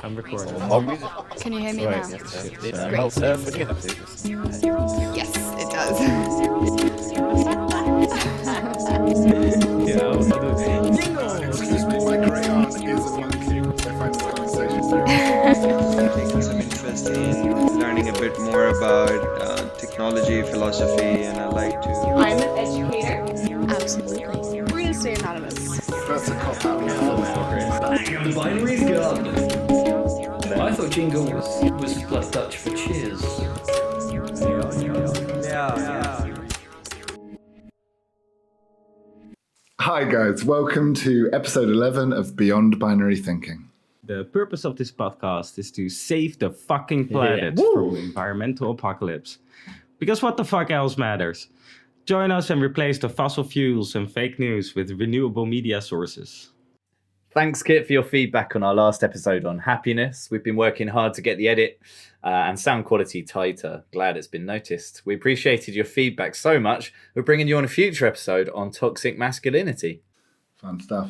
I'm recording. Can you hear me now? Yes, it does. Excuse me, my crayon is a monkey, which I find this conversation Taking some interest in learning a bit more about technology, philosophy, and I like to. I'm an educator. Absolutely. We're going to stay anonymous. That's a cop out. The binary's gone. I thought jingle was plus Dutch for cheers. Hi guys, welcome to episode 11 of Beyond Binary Thinking. The purpose of this podcast is to save the fucking planet from environmental apocalypse. Because what the fuck else matters? Join us and replace the fossil fuels and fake news with renewable media sources. Thanks, Kit, for your feedback on our last episode on happiness. We've been working hard to get the edit and sound quality tighter. Glad it's been noticed. We appreciated your feedback so much. We're bringing you on a future episode on toxic masculinity. Fun stuff.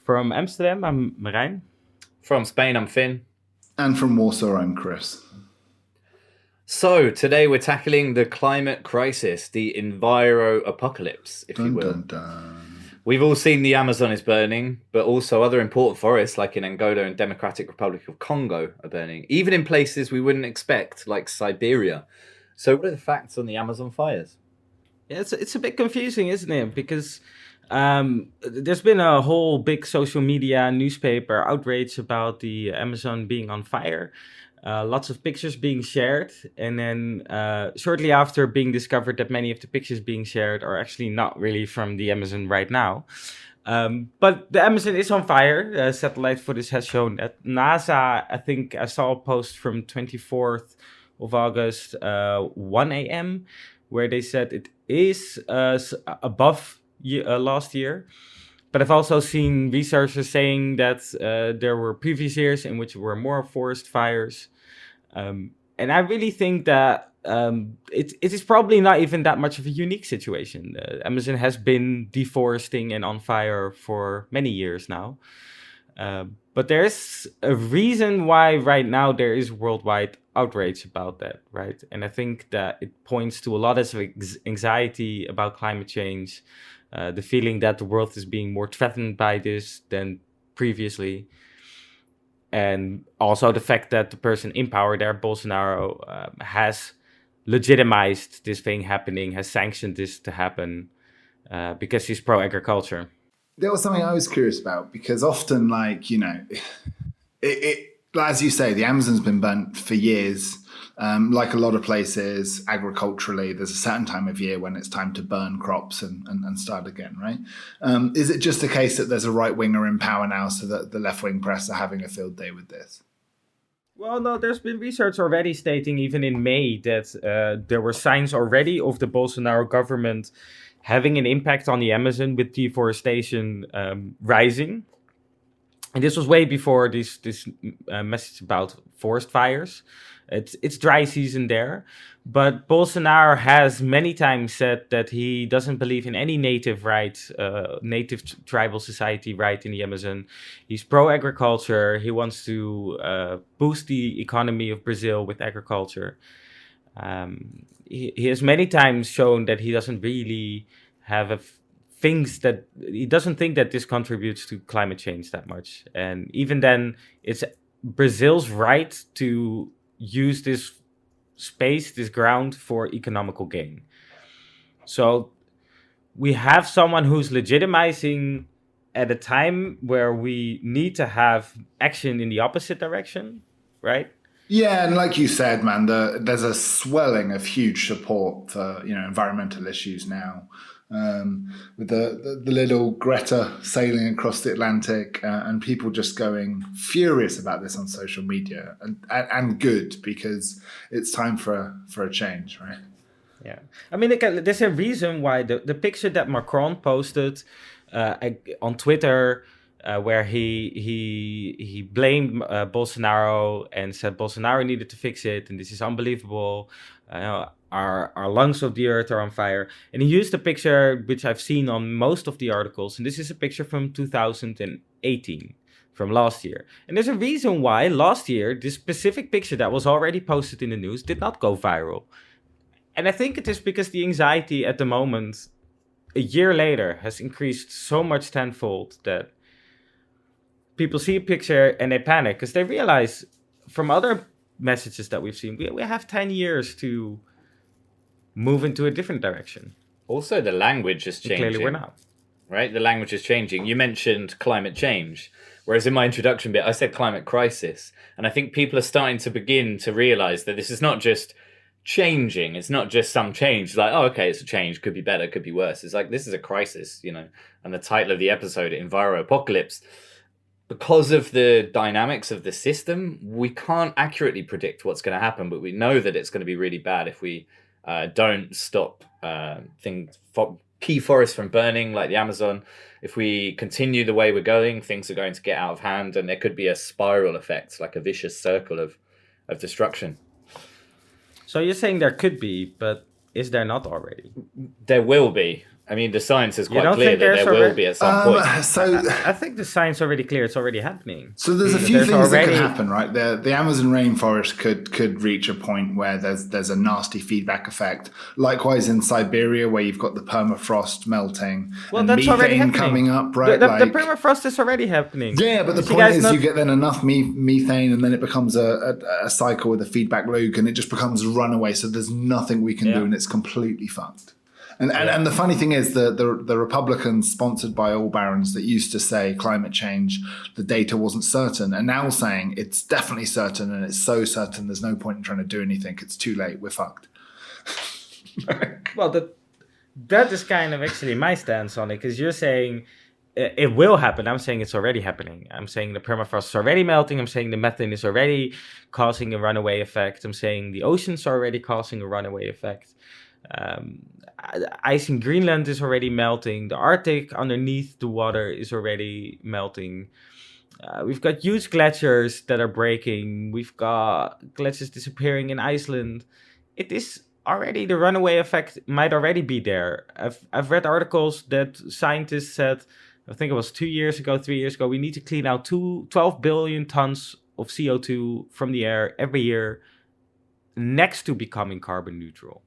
From Amsterdam, I'm Marijn. From Spain, I'm Finn. And from Warsaw, I'm Chris. So today we're tackling the climate crisis, the EnviroApocalypse, if you will. Dun, dun. We've all seen the Amazon is burning, but also other important forests like in Angola and Democratic Republic of Congo are burning, even in places we wouldn't expect, like Siberia. So what are the facts on the Amazon fires? Yeah, it's a bit confusing, isn't it? Because there's been a whole big social media newspaper outrage about the Amazon being on fire. Lots of pictures being shared, and then shortly after being discovered that many of the pictures being shared are actually not really from the Amazon right now. But the Amazon is on fire. Satellite footage has shown that. NASA, I think I saw a post from 24th of August, 1 a.m., where they said it is above last year. But I've also seen researchers saying that there were previous years in which there were more forest fires. And I really think that it is probably not even that much of a unique situation. Amazon has been deforesting and on fire for many years now. But there's a reason why right now there is worldwide outrage about that, right? And I think that it points to a lot of anxiety about climate change, the feeling that the world is being more threatened by this than previously. And also the fact that the person in power there, Bolsonaro, has legitimized this thing happening, has sanctioned this to happen because he's pro-agriculture. That was something I was curious about because often, as you say, the Amazon's been burnt for years. Like a lot of places, agriculturally, there's a certain time of year when it's time to burn crops and start again, right? Is it just a case that there's a right-winger in power now so that the left-wing press are having a field day with this? Well, no, there's been research already stating, even in May, that there were signs already of the Bolsonaro government having an impact on the Amazon with deforestation rising. And this was way before this message about forest fires. It's dry season there, but Bolsonaro has many times said that he doesn't believe in any native tribal society right in the Amazon. He's pro-agriculture. He wants to boost the economy of Brazil with agriculture. He has many times shown that he doesn't really have he doesn't think that this contributes to climate change that much. And even then, it's Brazil's right to use this space, this ground, for economical gain. So we have someone who's legitimizing at a time where we need to have action in the opposite direction, right? Yeah, and like you said, man, there's a swelling of huge support for environmental issues now. With the little Greta sailing across the Atlantic and people just going furious about this on social media and good because it's time for a change, right? Yeah, I mean, there's a reason why the picture that Macron posted on Twitter, where he blamed Bolsonaro and said Bolsonaro needed to fix it and this is unbelievable. our lungs of the earth are on fire. And he used a picture which I've seen on most of the articles, and this is a picture from 2018, from last year. And there's a reason why last year this specific picture that was already posted in the news did not go viral. And I think it is because the anxiety at the moment, a year later, has increased so much tenfold that people see a picture and they panic because they realize from other messages that we've seen, we have 10 years to move into a different direction. Also, the language is changing. Clearly, we're not. Right? The language is changing. You mentioned climate change, whereas in my introduction bit, I said climate crisis. And I think people are starting to begin to realize that this is not just changing. It's not just some change. Like, oh, okay, it's a change. Could be better, could be worse. It's like, this is a crisis, you know. And the title of the episode, EnviroApocalypse, because of the dynamics of the system, we can't accurately predict what's going to happen, but we know that it's going to be really bad if we don't stop key forests from burning, like the Amazon. If we continue the way we're going, things are going to get out of hand, and there could be a spiral effect, like a vicious circle of destruction. So you're saying there could be, but is there not already? There will be. I mean, the science is You quite don't clear think that there's there will already- be at some point. I think the science already clear. It's already happening. So there's a few There's things that already- can happen, right? The Amazon rainforest could reach a point where there's a nasty feedback effect. Likewise in Siberia, where you've got the permafrost melting Well, and that's already methane happening. coming up, right? The Like- permafrost is already happening. yeah, but the Did you point guys is not- you get then enough methane and then it becomes a cycle with a feedback loop and it just becomes runaway. So there's nothing we can Yeah. do and it's completely fucked. And the funny thing is the Republicans sponsored by all barons that used to say climate change, the data wasn't certain, are now saying it's definitely certain and it's so certain there's no point in trying to do anything. It's too late. We're fucked. Well, that is kind of actually my stance on it, because you're saying it will happen. I'm saying it's already happening. I'm saying the permafrost is already melting. I'm saying the methane is already causing a runaway effect. I'm saying the oceans are already causing a runaway effect. Ice in Greenland is already melting. The Arctic underneath the water is already melting. We've got huge glaciers that are breaking. We've got glaciers disappearing in Iceland. It is already, the runaway effect might already be there. I've read articles that scientists said, I think it was 3 years ago, we need to clean out 12 billion tons of CO2 from the air every year next to becoming carbon neutral.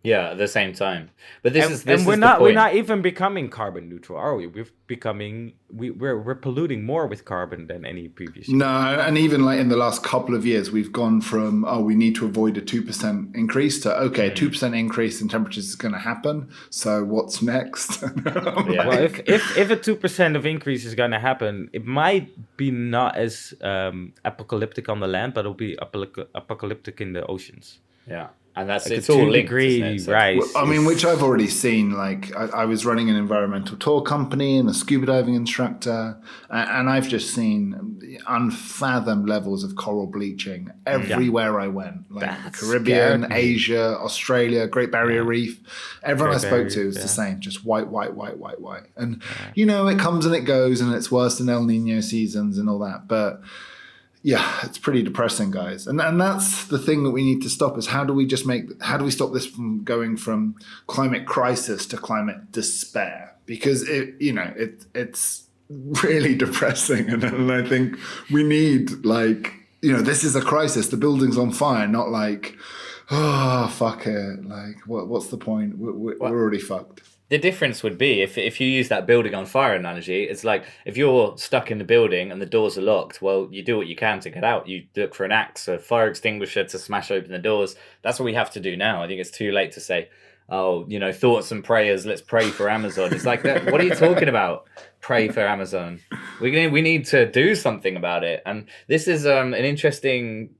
Yeah, at the same time. But this is we're the not point. we're not even becoming carbon neutral, are we? We're polluting more with carbon than any previous year. No, and even like in the last couple of years, we've gone from, we need to avoid a 2% increase to, okay, a 2% increase in temperatures is going to happen. So what's next? Yeah. Well, if a 2% of increase is going to happen, it might be not as apocalyptic on the land, but it'll be apocalyptic in the oceans. Yeah. And that's Like it's a all 2 linked, degree isn't it? So- rise. I mean, which I've already seen. Like, I was running an environmental tour company and a scuba diving instructor, and I've just seen unfathomed levels of coral bleaching everywhere I went. Like That's Caribbean, scared me. Asia, Australia, Great Barrier Reef. Everyone Great I spoke Barrier to Reef, was yeah. the same, just white. And, it comes and it goes, and it's worse than El Nino seasons and all that. But yeah, it's pretty depressing, guys. And that's the thing that we need to stop is how do we stop this from going from climate crisis to climate despair? Because it's really depressing. And I think we need this is a crisis. The building's on fire, not like, oh, fuck it. Like, what's the point? We're already fucked. The difference would be if you use that building on fire analogy, it's like if you're stuck in the building and the doors are locked, well, you do what you can to get out. You look for an axe, a fire extinguisher to smash open the doors. That's what we have to do now. I think it's too late to say, thoughts and prayers, let's pray for Amazon. It's like, that. What are you talking about? Pray for Amazon. We need to do something about it. And this is an interesting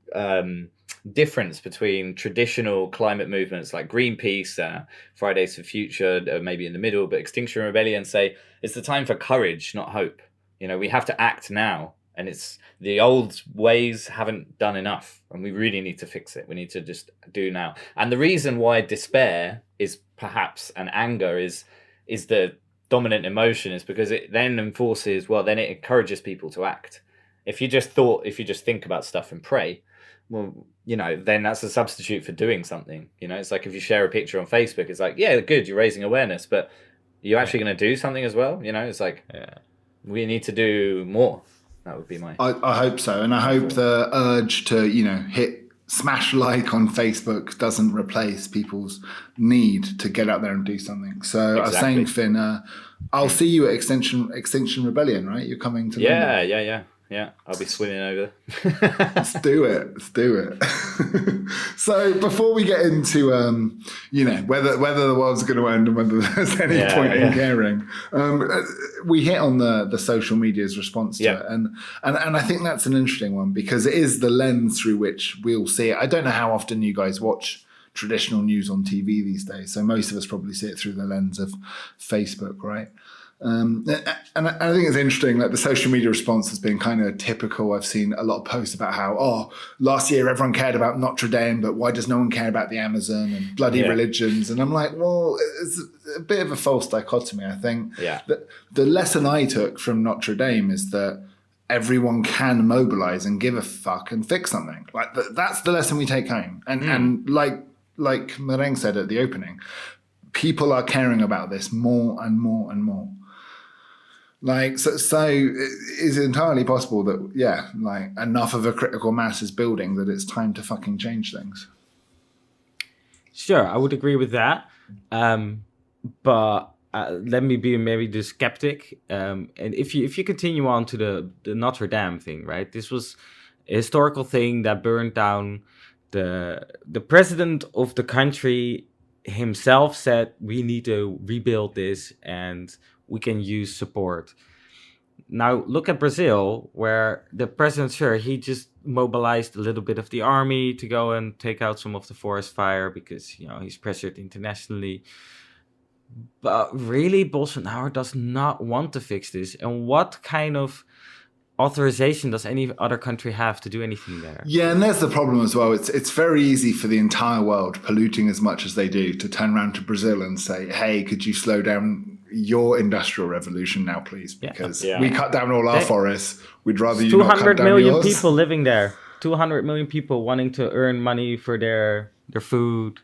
difference between traditional climate movements like Greenpeace, Fridays for Future, maybe in the middle, but Extinction Rebellion say it's the time for courage, not hope. We have to act now, and it's the old ways haven't done enough, and we really need to fix it. We need to just do now. And the reason why despair is perhaps an anger is the dominant emotion is because it then enforces, then it encourages people to act. If you just think about stuff and pray, well, then that's a substitute for doing something. It's like if you share a picture on Facebook, it's like, yeah, good, you're raising awareness, but you're actually going to do something as well. It's like, we need to do more. That would be my. I hope so, and I hope the urge to hit smash like on Facebook doesn't replace people's need to get out there and do something. So exactly. I was saying, Finn, I'll see you at Extinction Rebellion, right? You're coming to London. Yeah, I'll be swimming over. Let's do it. So before we get into whether the world's going to end and whether there's any point in caring, we hit on the social media's response to it, and I think that's an interesting one because it is the lens through which we'll see it. I don't know how often you guys watch traditional news on TV these days, so most of us probably see it through the lens of Facebook, right? And I think it's interesting that the social media response has been kind of typical. I've seen a lot of posts about how, last year everyone cared about Notre Dame, but why does no one care about the Amazon and bloody religions? And I'm like, well, it's a bit of a false dichotomy, I think. Yeah. The lesson I took from Notre Dame is that everyone can mobilize and give a fuck and fix something. Like that's the lesson we take home. And like Mareng said at the opening, people are caring about this more and more and more. Like, so it's entirely possible that, enough of a critical mass is building that it's time to fucking change things. Sure, I would agree with that. But let me be maybe the skeptic. And if you continue on to the Notre Dame thing, right? This was a historical thing that burned down. The president of the country himself said, we need to rebuild this and we can use support. Now look at Brazil, where the president, he just mobilized a little bit of the army to go and take out some of the forest fire because, he's pressured internationally. But really, Bolsonaro does not want to fix this. And what kind of authorization does any other country have to do anything there? Yeah, and there's the problem as well. It's very easy for the entire world, polluting as much as they do, to turn around to Brazil and say, hey, could you slow down your industrial revolution now, please? Because we cut down all our forests. We'd rather you not cut down 200 million yours. people living there. 200 million people wanting to earn money for their food,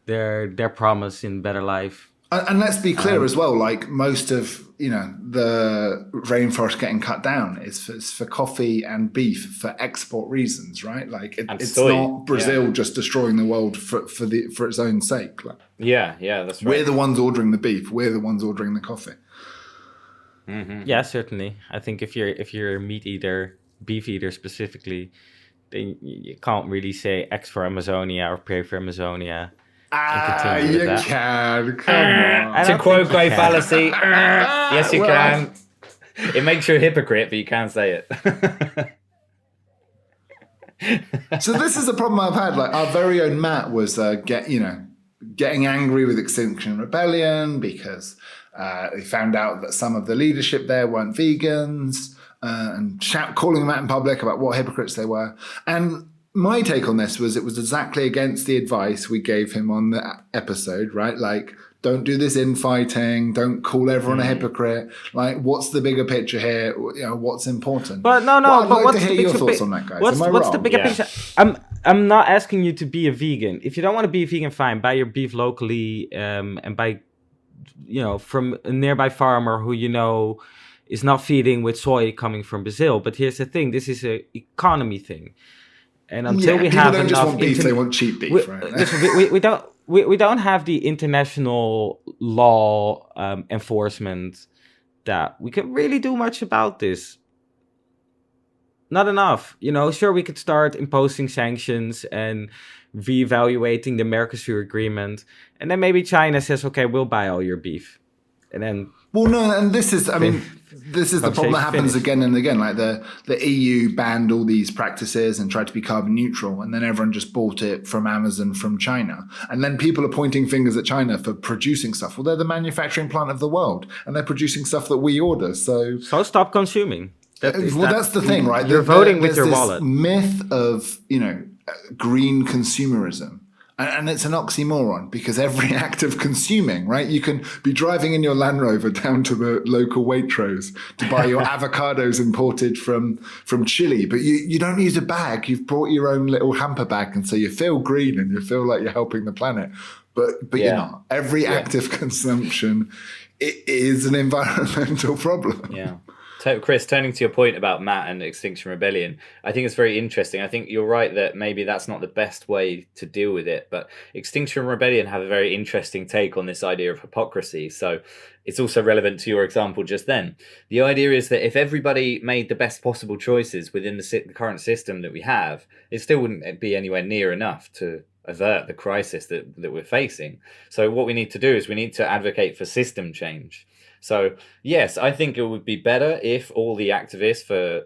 their promise in better life. And let's be clear as well, like most of, the rainforest getting cut down is for coffee and beef for export reasons, right? Like it's not Brazil just destroying the world for its own sake. Like, that's right. We're the ones ordering the beef. We're the ones ordering the coffee. Mm-hmm. Yeah, certainly. I think if you're a meat eater, beef eater specifically, then you can't really say X for Amazonia or pray for Amazonia. You can. Come on. It's a quote-quote fallacy. Yes, you can. It makes you a hypocrite, but you can say it. So this is a problem I've had. Like our very own Matt was getting angry with Extinction Rebellion because he found out that some of the leadership there weren't vegans and calling them out in public about what hypocrites they were. And my take on this was it was exactly against the advice we gave him on the episode, right? Like, don't do this infighting. Don't call everyone a hypocrite. Like, what's the bigger picture here? What's important? But no. Well, I'd but like what's to hear the your bigger thoughts on that, guys. What's the bigger picture? I'm not asking you to be a vegan. If you don't want to be a vegan, fine. Buy your beef locally, and buy, from a nearby farmer who is not feeding with soy coming from Brazil. But here's the thing: this is an economy thing. And until we have enough, just want beef, they want cheap beef, right? we don't have the international law enforcement that we can really do much about this. Not enough, Sure, we could start imposing sanctions and reevaluating the Mercosur agreement, and then maybe China says, "Okay, we'll buy all your beef," and then. Well, no, and this is the problem that happens again and again. Like the EU banned all these practices and tried to be carbon neutral, and then everyone just bought it from Amazon from China. And then people are pointing fingers at China for producing stuff. Well, they're the manufacturing plant of the world, and they're producing stuff that we order. So stop consuming. That's the thing, right? You're voting with your wallet. Myth of green consumerism And it's an oxymoron because every act of consuming, right? You can be driving in your Land Rover down to the local Waitrose to buy your avocados imported from Chile, but you don't use a bag. You've brought your own little hamper bag, and so you feel green and you feel like you're helping the planet. But you're not. Every act of consumption is an environmental problem. Yeah. Chris, turning to your point about Matt and Extinction Rebellion, I think it's very interesting. I think you're right that maybe that's not the best way to deal with it, but Extinction Rebellion have a very interesting take on this idea of hypocrisy. So it's also relevant to your example just then. The idea is that if everybody made the best possible choices within the current system that we have, it still wouldn't be anywhere near enough to avert the crisis that we're facing. So what we need to do is we need to advocate for system change. So yes, I think it would be better if all the activists for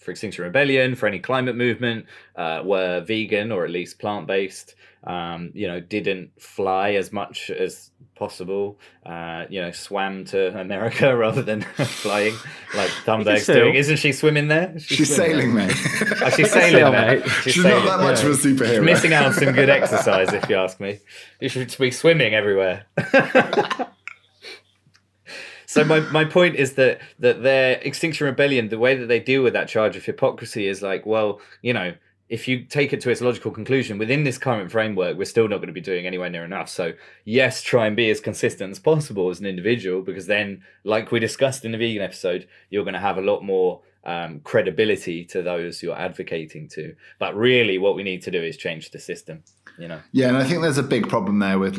Extinction Rebellion, for any climate movement, were vegan or at least plant-based. Didn't fly as much as possible. Swam to America rather than flying like Thunberg's doing. Isn't she swimming there? She's sailing, mate. Oh, she's sailing, mate. She's not that much of a superhero. She's missing out on some good exercise, if you ask me. You should be swimming everywhere. So my point is that their Extinction Rebellion, the way that they deal with that charge of hypocrisy is like, well, if you take it to its logical conclusion, within this current framework, we're still not going to be doing anywhere near enough. So yes, try and be as consistent as possible as an individual, because then, like we discussed in the vegan episode, you're going to have a lot more credibility to those you're advocating to. But really what we need to do is change the system. Yeah, and I think there's a big problem there with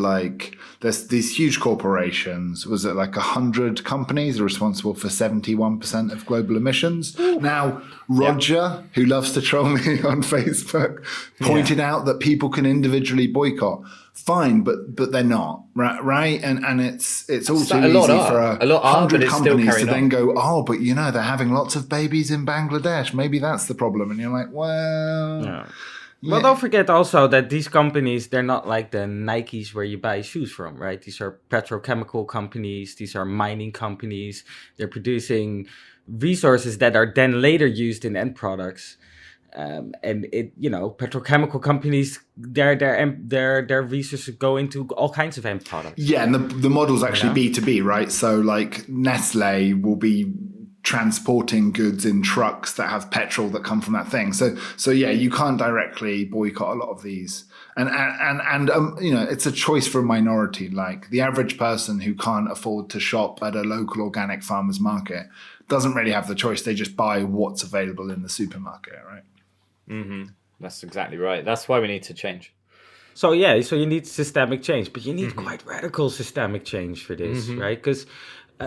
there's these huge corporations. Was it 100 companies are responsible for 71% of global emissions? Now, Roger, who loves to troll me on Facebook, pointed out that people can individually boycott. Fine, but they're not, right? And it's all too easy for a lot 100 companies to then go, but they're having lots of babies in Bangladesh. Maybe that's the problem. And you're like, well... Yeah. Well, don't forget also that these companies, they're not like the Nikes where you buy shoes from, right? These are petrochemical companies. These are mining companies. They're producing resources that are then later used in end products. Petrochemical companies, their resources go into all kinds of end products. Yeah, and the model's actually B2B, right? So Nestle will be transporting goods in trucks that have petrol that come from that thing. So yeah, you can't directly boycott a lot of these. And it's a choice for a minority. Like the average person who can't afford to shop at a local organic farmer's market doesn't really have the choice. They just buy what's available in the supermarket, right? Mm-hmm. That's exactly right. That's why we need to change. So you need systemic change, but you need quite radical systemic change for this, right? Because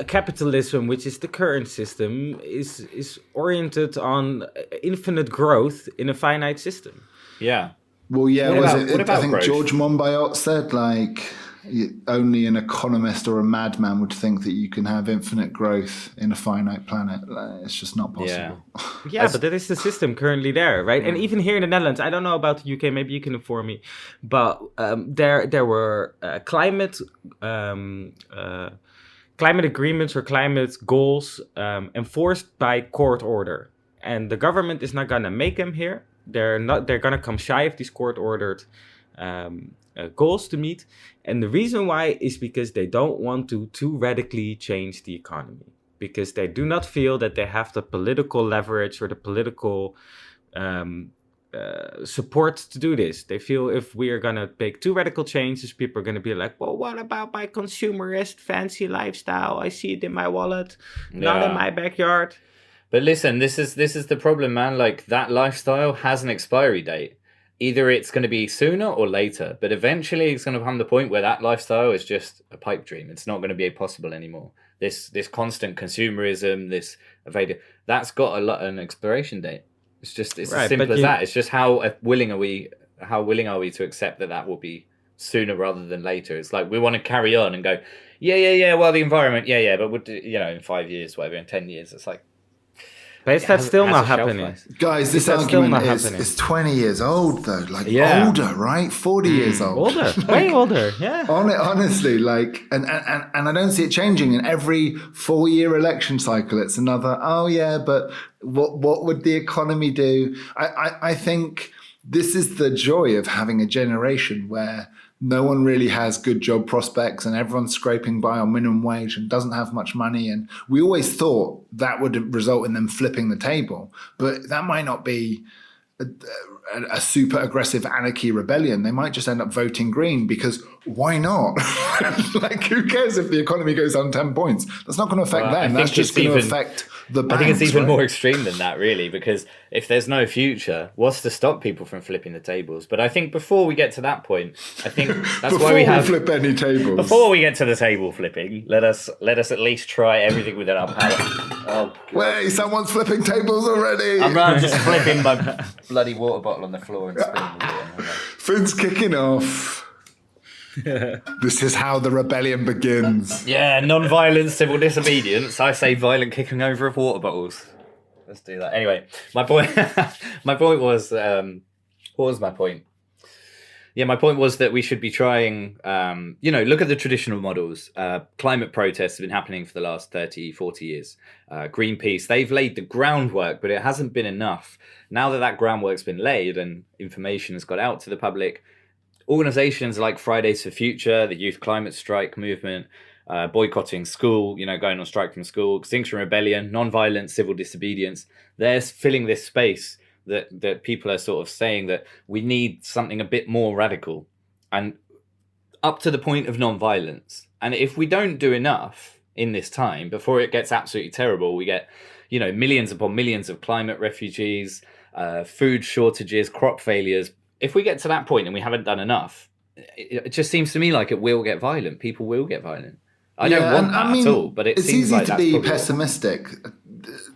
capitalism, which is the current system, is oriented on infinite growth in a finite system. Yeah. Well, yeah. What about I think growth? George Monbiot said only an economist or a madman would think that you can have infinite growth in a finite planet. It's just not possible. Yeah, but that is the system currently there, right? And even here in the Netherlands, I don't know about the UK, maybe you can inform me, but there were climate agreements or climate goals enforced by court order, and the government is not gonna make them here. They're gonna come shy of these court ordered goals to meet, and the reason why is because they don't want to too radically change the economy, because they do not feel that they have the political leverage or the political support to do this. They feel if we are going to make too radical changes, people are going to be like, well, what about my consumerist fancy lifestyle? I see it in my wallet, not in my backyard. But listen, this is the problem, man. Like that lifestyle has an expiry date. Either it's going to be sooner or later, but eventually it's going to come to the point where that lifestyle is just a pipe dream. It's not going to be possible anymore. This constant consumerism, this evading, that's got an expiration date. It's as simple as that. It's just how willing are we to accept that will be sooner rather than later. It's like we want to carry on and go, well, the environment, but in 5 years, whatever, in 10 years, it's like, but that's still not happening. Guys, this argument is 20 years old, though. Older, right? 40 years old. Older, way older, yeah. Honestly, and I don't see it changing. In every 4-year election cycle, it's another, but what would the economy do? I think this is the joy of having a generation where no one really has good job prospects and everyone's scraping by on minimum wage and doesn't have much money. And we always thought that would result in them flipping the table. But that might not be a super aggressive anarchy rebellion. They might just end up voting green because why not? Like, who cares if the economy goes down 10 points? That's not going to affect them. That's just going to affect the banks. I think it's even right? more extreme than that, really, because if there's no future, what's to stop people from flipping the tables? But I think before we get to that point, I think that's why we have... flip any tables. Before we get to the table flipping, let us at least try everything within our power. Oh, wait, someone's flipping tables already. I'm just flipping my bloody water bottle on the floor and spilling the water. Finn's kicking off. This is how the rebellion begins. Yeah, non-violent civil disobedience. I say violent kicking over of water bottles. Let's do that. Anyway, my point was, what was my point? Yeah, my point was that we should be trying, look at the traditional models. Climate protests have been happening for the last 30, 40 years. Greenpeace, they've laid the groundwork, but it hasn't been enough. Now that groundwork's been laid and information has got out to the public, organizations like Fridays for Future, the Youth Climate Strike movement, boycotting school, going on strike from school, Extinction Rebellion, non-violent civil disobedience, they're filling this space that people are sort of saying that we need something a bit more radical and up to the point of non-violence. And if we don't do enough in this time, before it gets absolutely terrible, we get, millions upon millions of climate refugees, food shortages, crop failures. If we get to that point and we haven't done enough, it just seems to me like it will get violent. People will get violent. I don't want that at all, but it seems like that's easy to be pessimistic.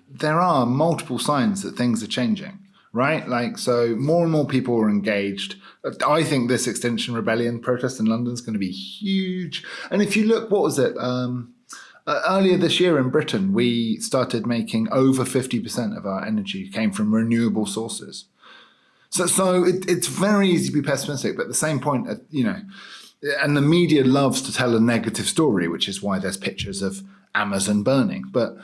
There are multiple signs that things are changing, right? Like, so more and more people are engaged. I think this Extinction Rebellion protest in London is going to be huge. And if you look, what was it? Earlier this year in Britain, we started making over 50% of our energy came from renewable sources. So it's very easy to be pessimistic, but at the same point, and the media loves to tell a negative story, which is why there's pictures of Amazon burning. But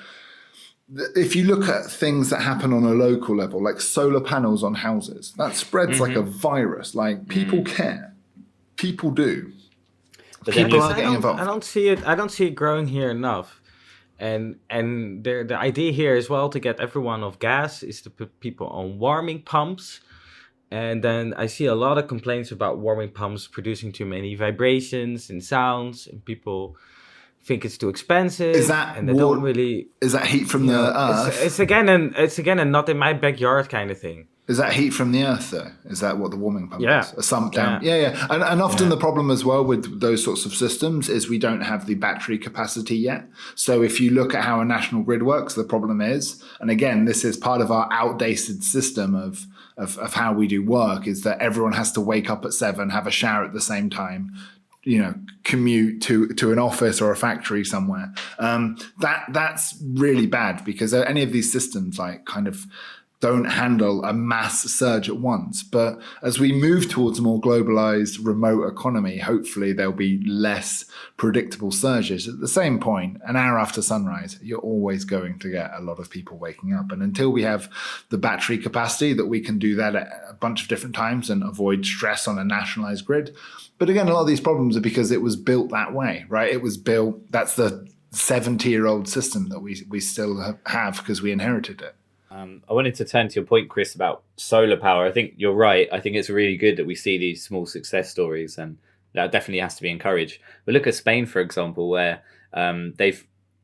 if you look at things that happen on a local level, like solar panels on houses, that spreads like a virus. Like, people care. People do. But people are getting involved. I don't see it growing here enough. And the idea here as well to get everyone off gas is to put people on warming pumps. And then I see a lot of complaints about warming pumps producing too many vibrations and sounds, and people think it's too expensive. Is that don't really? Is that heat from the earth? It's again a not in my backyard kind of thing. Is that heat from the earth, though? Is that what the warming pump is? A sump down. Yeah. And often the problem as well with those sorts of systems is we don't have the battery capacity yet. So if you look at how a national grid works, the problem is, and again, this is part of our outdated system of how we do work, is that everyone has to wake up at 7, have a shower at the same time, commute to an office or a factory somewhere. That's really bad, because any of these systems kind of don't handle a mass surge at once. But as we move towards a more globalized remote economy, hopefully there'll be less predictable surges. At the same point, an hour after sunrise, you're always going to get a lot of people waking up. And until we have the battery capacity that we can do that at a bunch of different times and avoid stress on a nationalized grid. But again, a lot of these problems are because it was built that way, right? It was built, that's the 70-year-old system that we still have because we inherited it. I wanted to turn to your point, Chris, about solar power. I think you're right. I think it's really good that we see these small success stories, and that definitely has to be encouraged. But look at Spain, for example, where they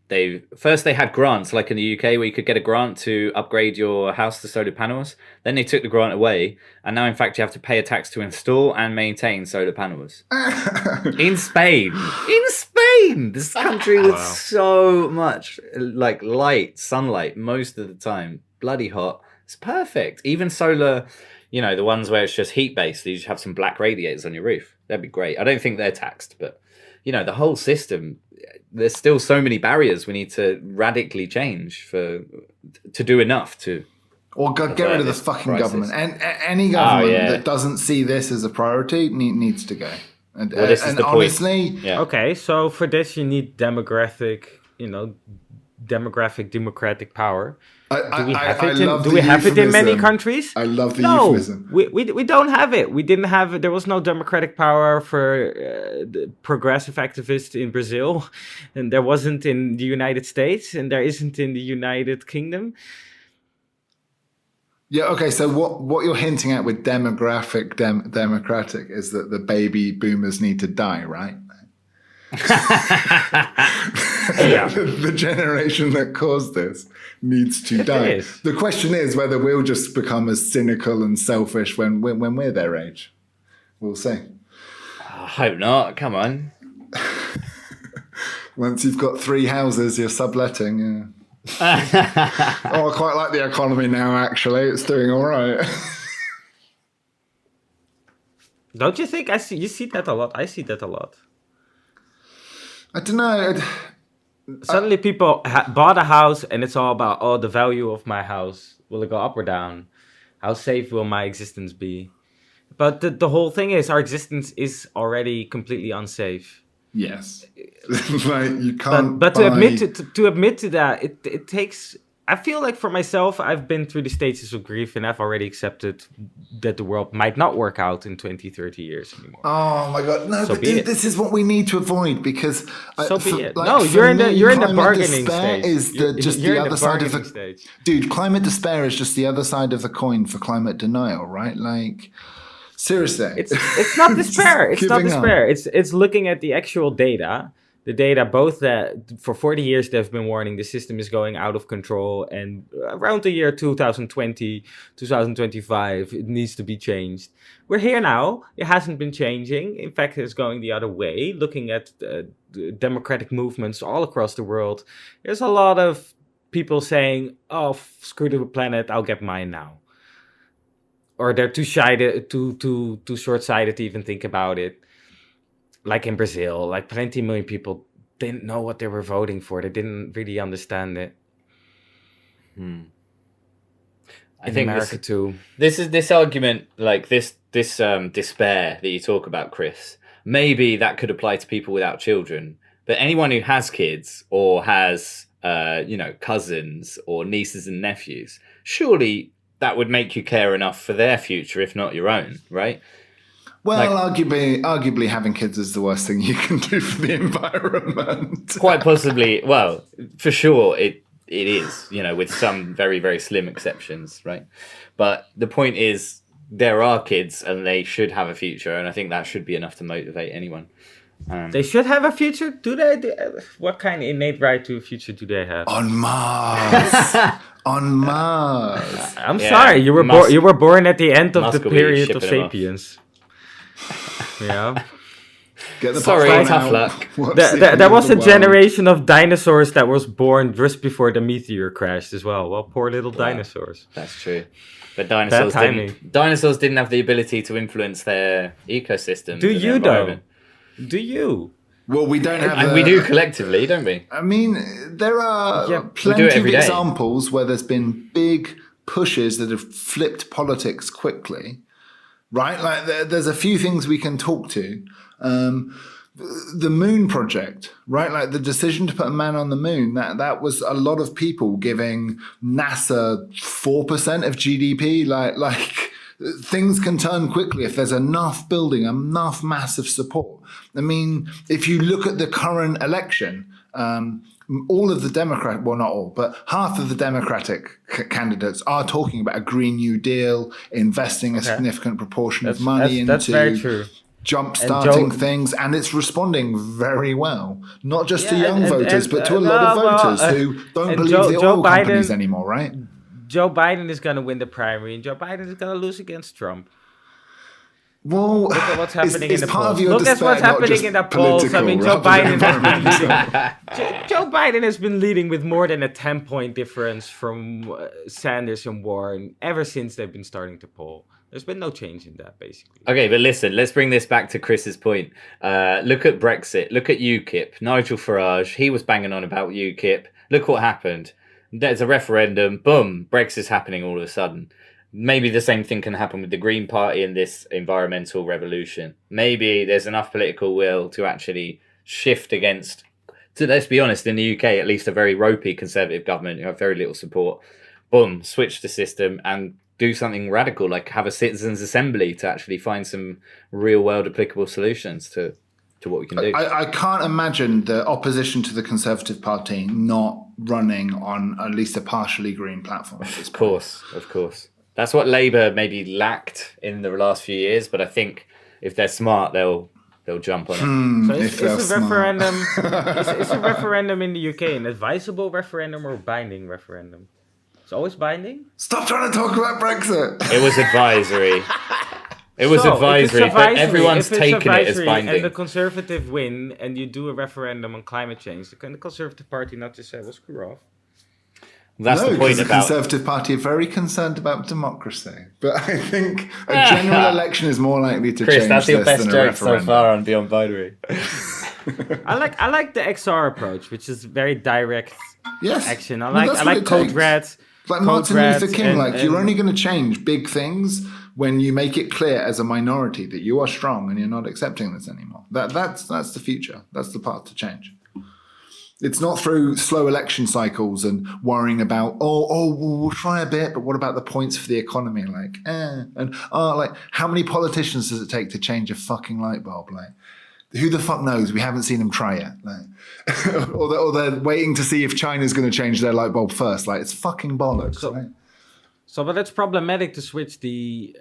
had grants, like in the UK, where you could get a grant to upgrade your house to solar panels. Then they took the grant away, and now, in fact, you have to pay a tax to install and maintain solar panels. In Spain, this country with so much light, sunlight most of the time. Bloody hot. It's perfect. Even solar, the ones where it's just heat based, you just have some black radiators on your roof. That'd be great. I don't think they're taxed, but the whole system, there's still so many barriers we need to radically change to do enough to. Or get rid of the fucking government. And any government that doesn't see this as a priority needs to go. And, this is the honestly, point. Yeah. Okay, so for this you need demographic, democratic power. I, Do we have I it? love Do the we have it in many euphemism. countries? I love the No, euphemism. we don't have it. We didn't have it. There was no democratic power for the progressive activists in Brazil, and there wasn't in the United States, and there isn't in the United Kingdom. Yeah, okay, so what you're hinting at with democratic is that the baby boomers need to die, right? The generation that caused this needs to die. is. The question is whether we'll just become as cynical and selfish when we're their age. We'll see. I hope not. Come on. Once you've got 3 houses, you're subletting. Yeah. I quite like the economy now, actually. It's doing all right. Don't you think? You see that a lot. I see that a lot. I don't know. Suddenly, people bought a house, and it's all about the value of my house. Will it go up or down? How safe will my existence be? But the whole thing is, our existence is already completely unsafe. Yes. Like, you can't. But to admit to that, it takes. I feel like for myself, I've been through the stages of grief, and I've already accepted that the world might not work out in 20, 30 years anymore. Oh my God! No, So but be it. this is what we need to avoid because. So be it. Like, No, for you're in me, the climate bargaining despair stage. Is just You're the in other side of the bargaining stage. dude? Climate despair is just the other side of the coin for climate denial, right? Like, seriously, It's not despair. It's not giving up. despair. It's looking at the actual data. The data, both that for 40 years they've been warning the system is going out of control, and around the year 2020, 2025, it needs to be changed. We're here now. It hasn't been changing. In fact, it's going the other way. Looking at the democratic movements all across the world, there's a lot of people saying, "Oh, screw the planet. I'll get mine now." Or they're too shy too short-sighted to even think about it. Like in Brazil, like plenty million people didn't know what they were voting for. They didn't really understand it. I In think America too. this argument, like this despair that you talk about, Chris. Maybe that could apply to people without children, but anyone who has kids or has cousins or nieces and nephews, surely that would make you care enough for their future, if not your own, right? Well, arguably, having kids is the worst thing you can do for the environment. Quite possibly. Well, for sure, it is. With some very, very slim exceptions, right? But the point is, there are kids, and they should have a future, and I think that should be enough to motivate anyone. They should have a future. Do they? What kind of innate right to a future do they have? On Mars. On Mars. I'm Yeah, sorry, you were born at the end of Musk the will be period of shipping 'em off. sapiens. Yeah. Get the Sorry, popcorn tough out. luck. What's the end There of was the a world? generation of dinosaurs that was born just before the meteor crashed as well. Well, poor little dinosaurs. That's true. But dinosaurs didn't have the ability to influence their ecosystem. Do and you their though? environment. Do you? Well, we don't have. And we do collectively, don't we? I mean, there are Yeah, we do plenty it of every day. examples where there's been big pushes that have flipped politics quickly, right? Like there's a few things we can talk to. The moon project, right? Like the decision to put a man on the moon, that was a lot of people giving NASA 4% of GDP. Like things can turn quickly if there's enough building, enough massive support. I mean, if you look at the current election, all of the Democrat, well, not all, but half of the Democratic candidates are talking about a Green New Deal, investing a significant proportion of money that's into very true. jump-starting Joe- things, and it's responding very well. Not just to Yeah, young and- voters, and- but to a lot of voters who don't and believe the Joe oil companies Biden- anymore, right? Joe Biden is going to win the primary, and Joe Biden is going to lose against Trump. Well, Look at what's happening it's in the part polls. of your Look at despair, what's not happening just in the polls. I mean, Joe political Biden rather than has been environmental. Joe Biden has been leading with more than a 10-point difference from Sanders and Warren ever since they've been starting to poll. There's been no change in that, basically. Okay, but listen, let's bring this back to Chris's point. Look at Brexit. Look at UKIP. Nigel Farage, he was banging on about UKIP. Look what happened. There's a referendum. Boom, Brexit's happening all of a sudden. Maybe the same thing can happen with the Green Party in this environmental revolution. Maybe there's enough political will to actually shift against So let's be honest, in the UK, at least a very ropey conservative government, you have very little support. Boom, switch the system and do something radical, like have a citizens' assembly to actually find some real world applicable solutions to what we can do. I can't imagine the opposition to the Conservative Party not running on at least a partially green platform. Of course. That's what Labour maybe lacked in the last few years, but I think if they're smart, they'll jump on it. So is a referendum is a referendum in the UK an advisable referendum or binding referendum? It's always binding? Stop trying to talk about Brexit. It was advisory. It was So, advisory, but everyone's if it's taken it as advisory binding. and the Conservative win and you do a referendum on climate change, can the Conservative Party not just say, well, screw off? That's No, the point because the about Conservative Party are very concerned about democracy. But I think a general election is more likely to Chris, change that's your this best than a joke so referendum. far on Beyond Binary. I like the XR approach, which is very direct Yes. action. I Well, like that's I what like it code takes. reds. Like Code Martin reds Luther King, and- you're and- only going to change big things when you make it clear as a minority that you are strong and you're not accepting this anymore. That's the future. That's the path to change. It's not through slow election cycles and worrying about, we'll try a bit, but what about the points for the economy? Like how many politicians does it take to change a fucking light bulb? Like, who the fuck knows? We haven't seen them try yet. Like, or they're waiting to see if China's going to change their light bulb first. Like, it's fucking bollocks. Right? But it's problematic to switch the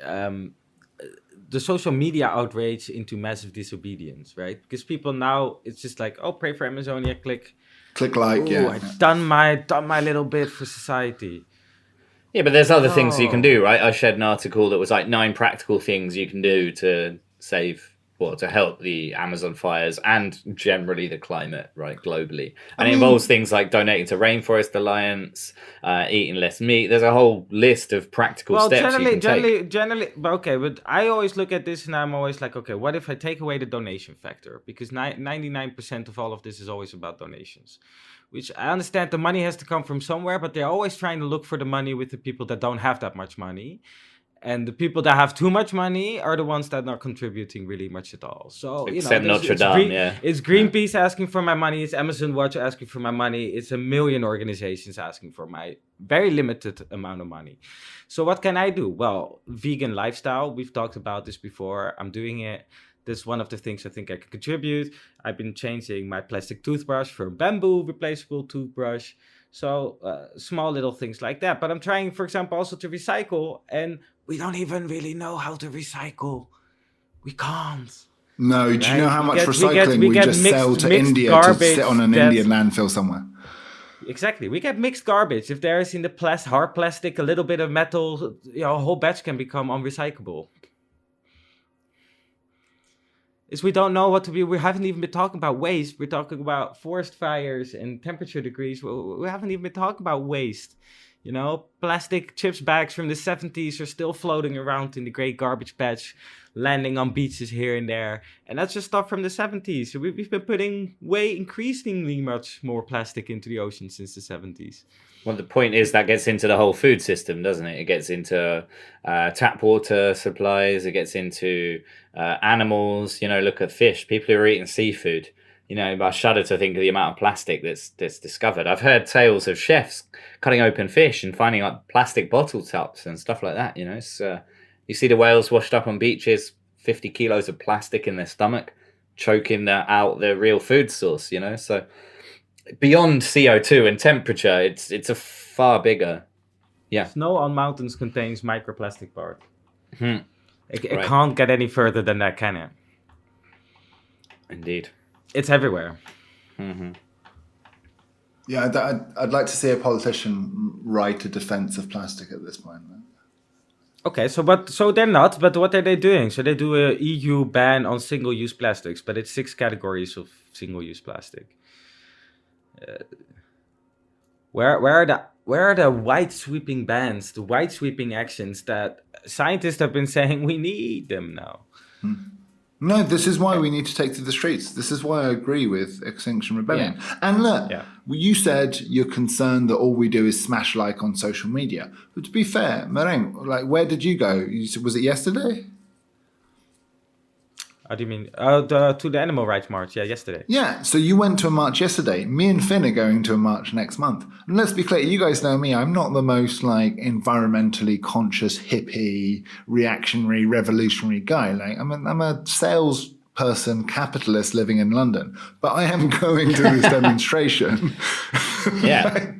social media outrage into massive disobedience, right? Because people now, it's just like, oh, pray for Amazonia, click like, ooh, yeah. I've done my little bit for society. Yeah, but there's other things you can do, right? I shared an article that was like 9 practical things you can do to to help the Amazon fires and generally the climate, right, globally. And it involves things like donating to Rainforest Alliance, eating less meat. There's a whole list of practical steps you can take. Generally, but okay, but I always look at this and I'm always like, okay, what if I take away the donation factor? Because 99% of all of this is always about donations. Which I understand the money has to come from somewhere, but they're always trying to look for the money with the people that don't have that much money. And the people that have too much money are the ones that are not contributing really much at all. So, Except Notre Dame, yeah. It's Greenpeace asking for my money. It's Amazon Watch asking for my money. It's a million organizations asking for my very limited amount of money. So what can I do? Well, vegan lifestyle. We've talked about this before. I'm doing it. That's one of the things I think I can contribute. I've been changing my plastic toothbrush for a bamboo replaceable toothbrush. So small little things like that. But I'm trying, for example, also to recycle. And we don't even really know how to recycle. We can't. No, do you know how much recycling we get just mixed- sell to mixed India to garbage sit on an that- Indian landfill somewhere? Exactly. We get mixed garbage. If there is in the hard plastic, a little bit of metal, a whole batch can become unrecyclable. We don't know what to be. We haven't even been talking about waste. We're talking about forest fires and temperature degrees. We haven't even been talking about waste. Plastic chips bags from the 70s are still floating around in the great garbage patch, landing on beaches here and there. And that's just stuff from the 70s. So we've been putting increasingly much more plastic into the ocean since the 70s. Well, the point is that gets into the whole food system, doesn't it? It gets into tap water supplies. It gets into animals. Look at fish. People who are eating seafood. I shudder to think of the amount of plastic that's discovered. I've heard tales of chefs cutting open fish and finding like plastic bottle tops and stuff like that. It's, you see the whales washed up on beaches, 50 kilos of plastic in their stomach, choking out their real food source. So beyond CO2 and temperature, it's a far bigger. Yeah. Snow on mountains contains microplastic part. It Right. can't get any further than that, can it? Indeed. It's everywhere. Mm-hmm. Yeah, I'd like to see a politician write a defense of plastic at this point. Right? Okay, so they're not, but what are they doing? So they do a EU ban on single-use plastics, but it's 6 categories of single-use plastic. Where are the wide sweeping bans, the wide sweeping actions that scientists have been saying we need them now? No, this is why we need to take to the streets. This is why I agree with Extinction Rebellion. Yeah. And look, you said you're concerned that all we do is smash like on social media. But to be fair, Marijn, where did you go? Was it yesterday? How do you mean? To the Animal Rights March, yeah, yesterday. Yeah, so you went to a march yesterday. Me and Finn are going to a march next month. And let's be clear, you guys know me. I'm not the most like environmentally conscious, hippie, reactionary, revolutionary guy. Like I'm a salesperson, capitalist living in London. But I am going to this demonstration. Yeah.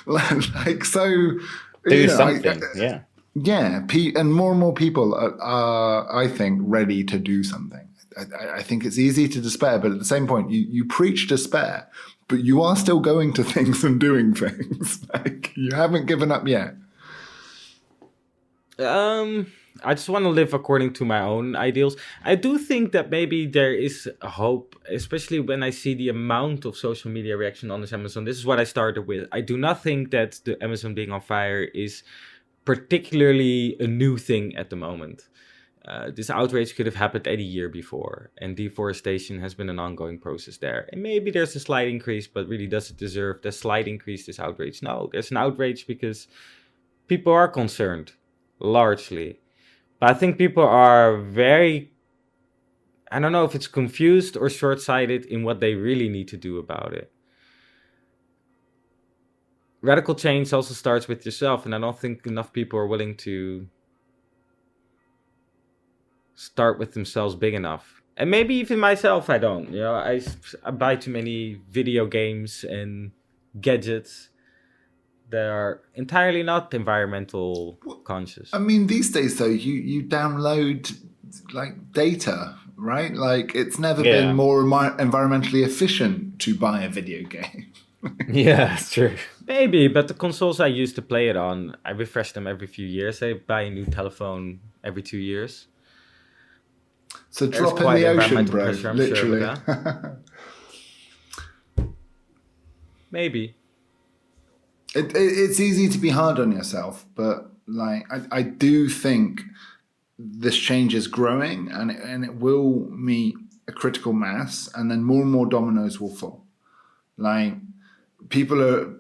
like so. Do something. Yeah. Yeah, and more people are, I think, ready to do something. I think it's easy to despair, but at the same point, you preach despair, but you are still going to things and doing things. Like you haven't given up yet. I just want to live according to my own ideals. I do think that maybe there is a hope, especially when I see the amount of social media reaction on this Amazon. This is what I started with. I do not think that the Amazon being on fire is particularly a new thing at the moment. This outrage could have happened any year before, and deforestation has been an ongoing process there. And maybe there's a slight increase, but really does it deserve the slight increase, this outrage? No, there's an outrage because people are concerned, largely. But I think people are very, I don't know if it's confused or short-sighted in what they really need to do about it. Radical change also starts with yourself, and I don't think enough people are willing to start with themselves big enough. And maybe even myself, I don't. You know, I buy too many video games and gadgets that are entirely not environmental conscious. I mean, these days though, you download like data, right? Like it's never been more environmentally efficient to buy a video game. Yeah, that's true. Maybe, but the consoles I used to play it on, I refresh them every few years. I buy a new telephone every 2 years. So There's drop in quite the ocean, environmental bro. pressure, I'm Literally. sure, maybe. It's easy to be hard on yourself, but like I do think this change is growing, and it will meet a critical mass, and then more and more dominoes will fall. Like people are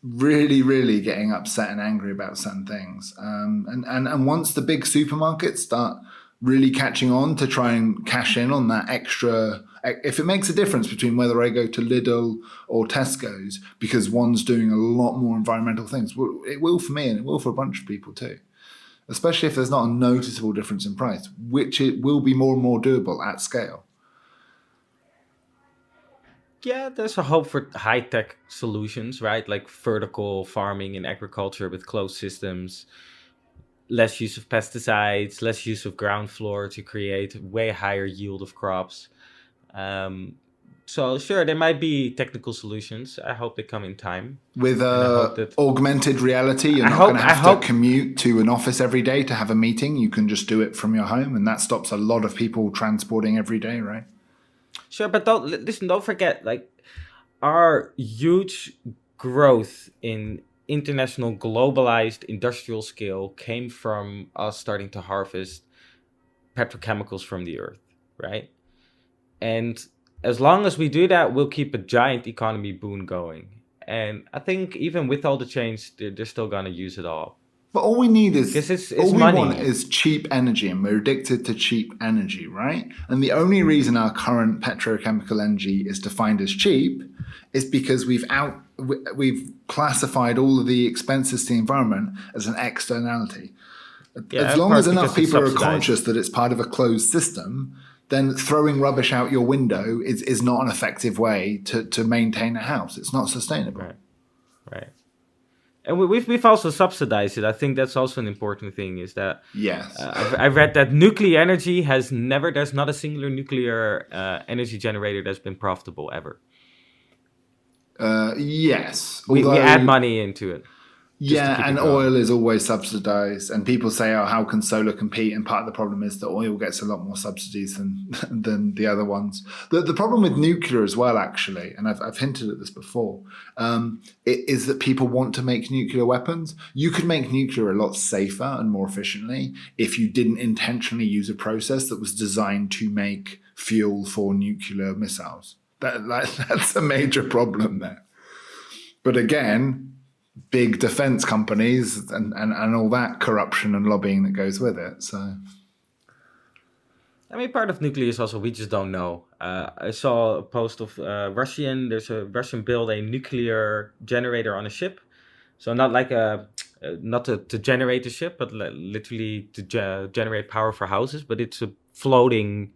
really, really getting upset and angry about certain things, and once the big supermarkets start really catching on to try and cash in on that extra, if it makes a difference between whether I go to Lidl or Tesco's because one's doing a lot more environmental things, well, it will for me and it will for a bunch of people too, especially if there's not a noticeable difference in price, which it will be more and more doable at scale. Yeah, there's a hope for high-tech solutions, right? Like vertical farming and agriculture with closed systems, less use of pesticides, less use of ground floor to create way higher yield of crops. So sure, there might be technical solutions. I hope they come in time. With augmented reality, you're not going to have to commute to an office every day to have a meeting. You can just do it from your home, and that stops a lot of people transporting every day, right? Sure, but don't forget, like, our huge growth in international globalized industrial scale came from us starting to harvest petrochemicals from the earth, right? And as long as we do that, we'll keep a giant economy boom going. And I think even with all the change, they're still going to use it all. But all we need is all we money. want is cheap energy, and we're addicted to cheap energy, right? And the only reason our current petrochemical energy is defined as cheap is because we've classified all of the expenses to the environment as an externality. Yeah, as long as enough because it's people are subsidized. conscious that it's part of a closed system, then throwing rubbish out your window is not an effective way to maintain a house. It's not sustainable. Right. And we've also subsidized it. I think that's also an important thing, is that yes, I read that nuclear energy there's not a singular nuclear energy generator that's been profitable ever. Yes. We add money into it. Yeah, and oil is always subsidized, and people say, "Oh, how can solar compete?" And part of the problem is that oil gets a lot more subsidies than the other ones. The problem with nuclear as well, actually, and I've hinted at this before, is that people want to make nuclear weapons. You could make nuclear a lot safer and more efficiently if you didn't intentionally use a process that was designed to make fuel for nuclear missiles. That's a major problem there. But again, big defense companies and all that corruption and lobbying that goes with it. So I mean, part of nuclear is also we just don't know. I saw a post of there's a Russian build a nuclear generator on a ship. So not like not to generate the ship, but literally to generate power for houses. But it's a floating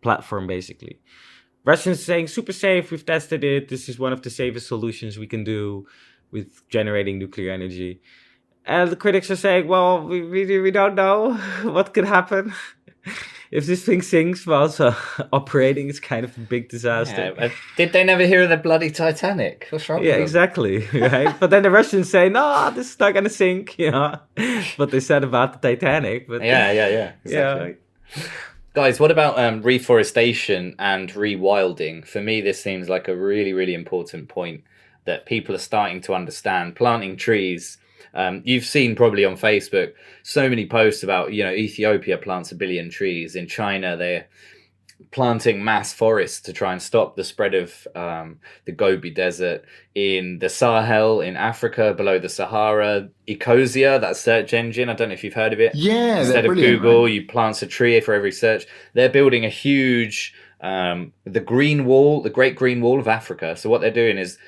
platform, basically. Russians saying super safe, we've tested it. This is one of the safest solutions we can do with generating nuclear energy. And the critics are saying, well, we don't know what could happen. If this thing sinks whilst operating, it's kind of a big disaster. Yeah, did they never hear of the bloody Titanic? What's wrong with them? Exactly. Right? But then the Russians say, no, this is not going to sink, What they said about the Titanic. But Yeah, exactly. Guys, what about reforestation and rewilding? For me, this seems like a really, really important point that people are starting to understand. Planting trees. You've seen probably on Facebook so many posts about, Ethiopia plants 1 billion trees. In China, they're planting mass forests to try and stop the spread of the Gobi Desert. In the Sahel, in Africa, below the Sahara, Ecosia, that search engine, I don't know if you've heard of it. Yeah, Instead of Google, you plant a tree for every search. They're building a huge... the Green Wall, the Great Green Wall of Africa. So what they're doing is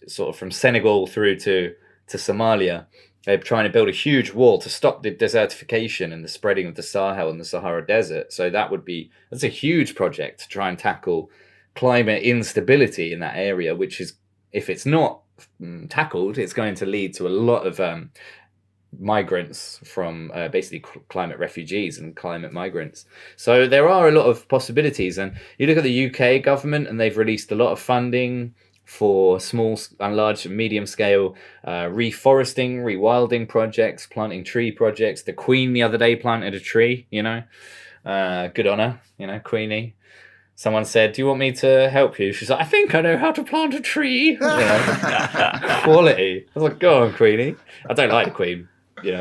sort of from Senegal through to Somalia. They're trying to build a huge wall to stop the desertification and the spreading of the Sahel and the Sahara Desert. So that's a huge project to try and tackle climate instability in that area, which is, if it's not tackled, it's going to lead to a lot of migrants from basically climate refugees and climate migrants. So there are a lot of possibilities. And you look at the UK government, and they've released a lot of funding for small and large and medium scale reforesting, rewilding projects, planting tree projects. The Queen the other day planted a tree, good on her, Queenie. Someone said, do you want me to help you? She's like, I think I know how to plant a tree. Quality. I was like, go on, Queenie. I don't like the Queen.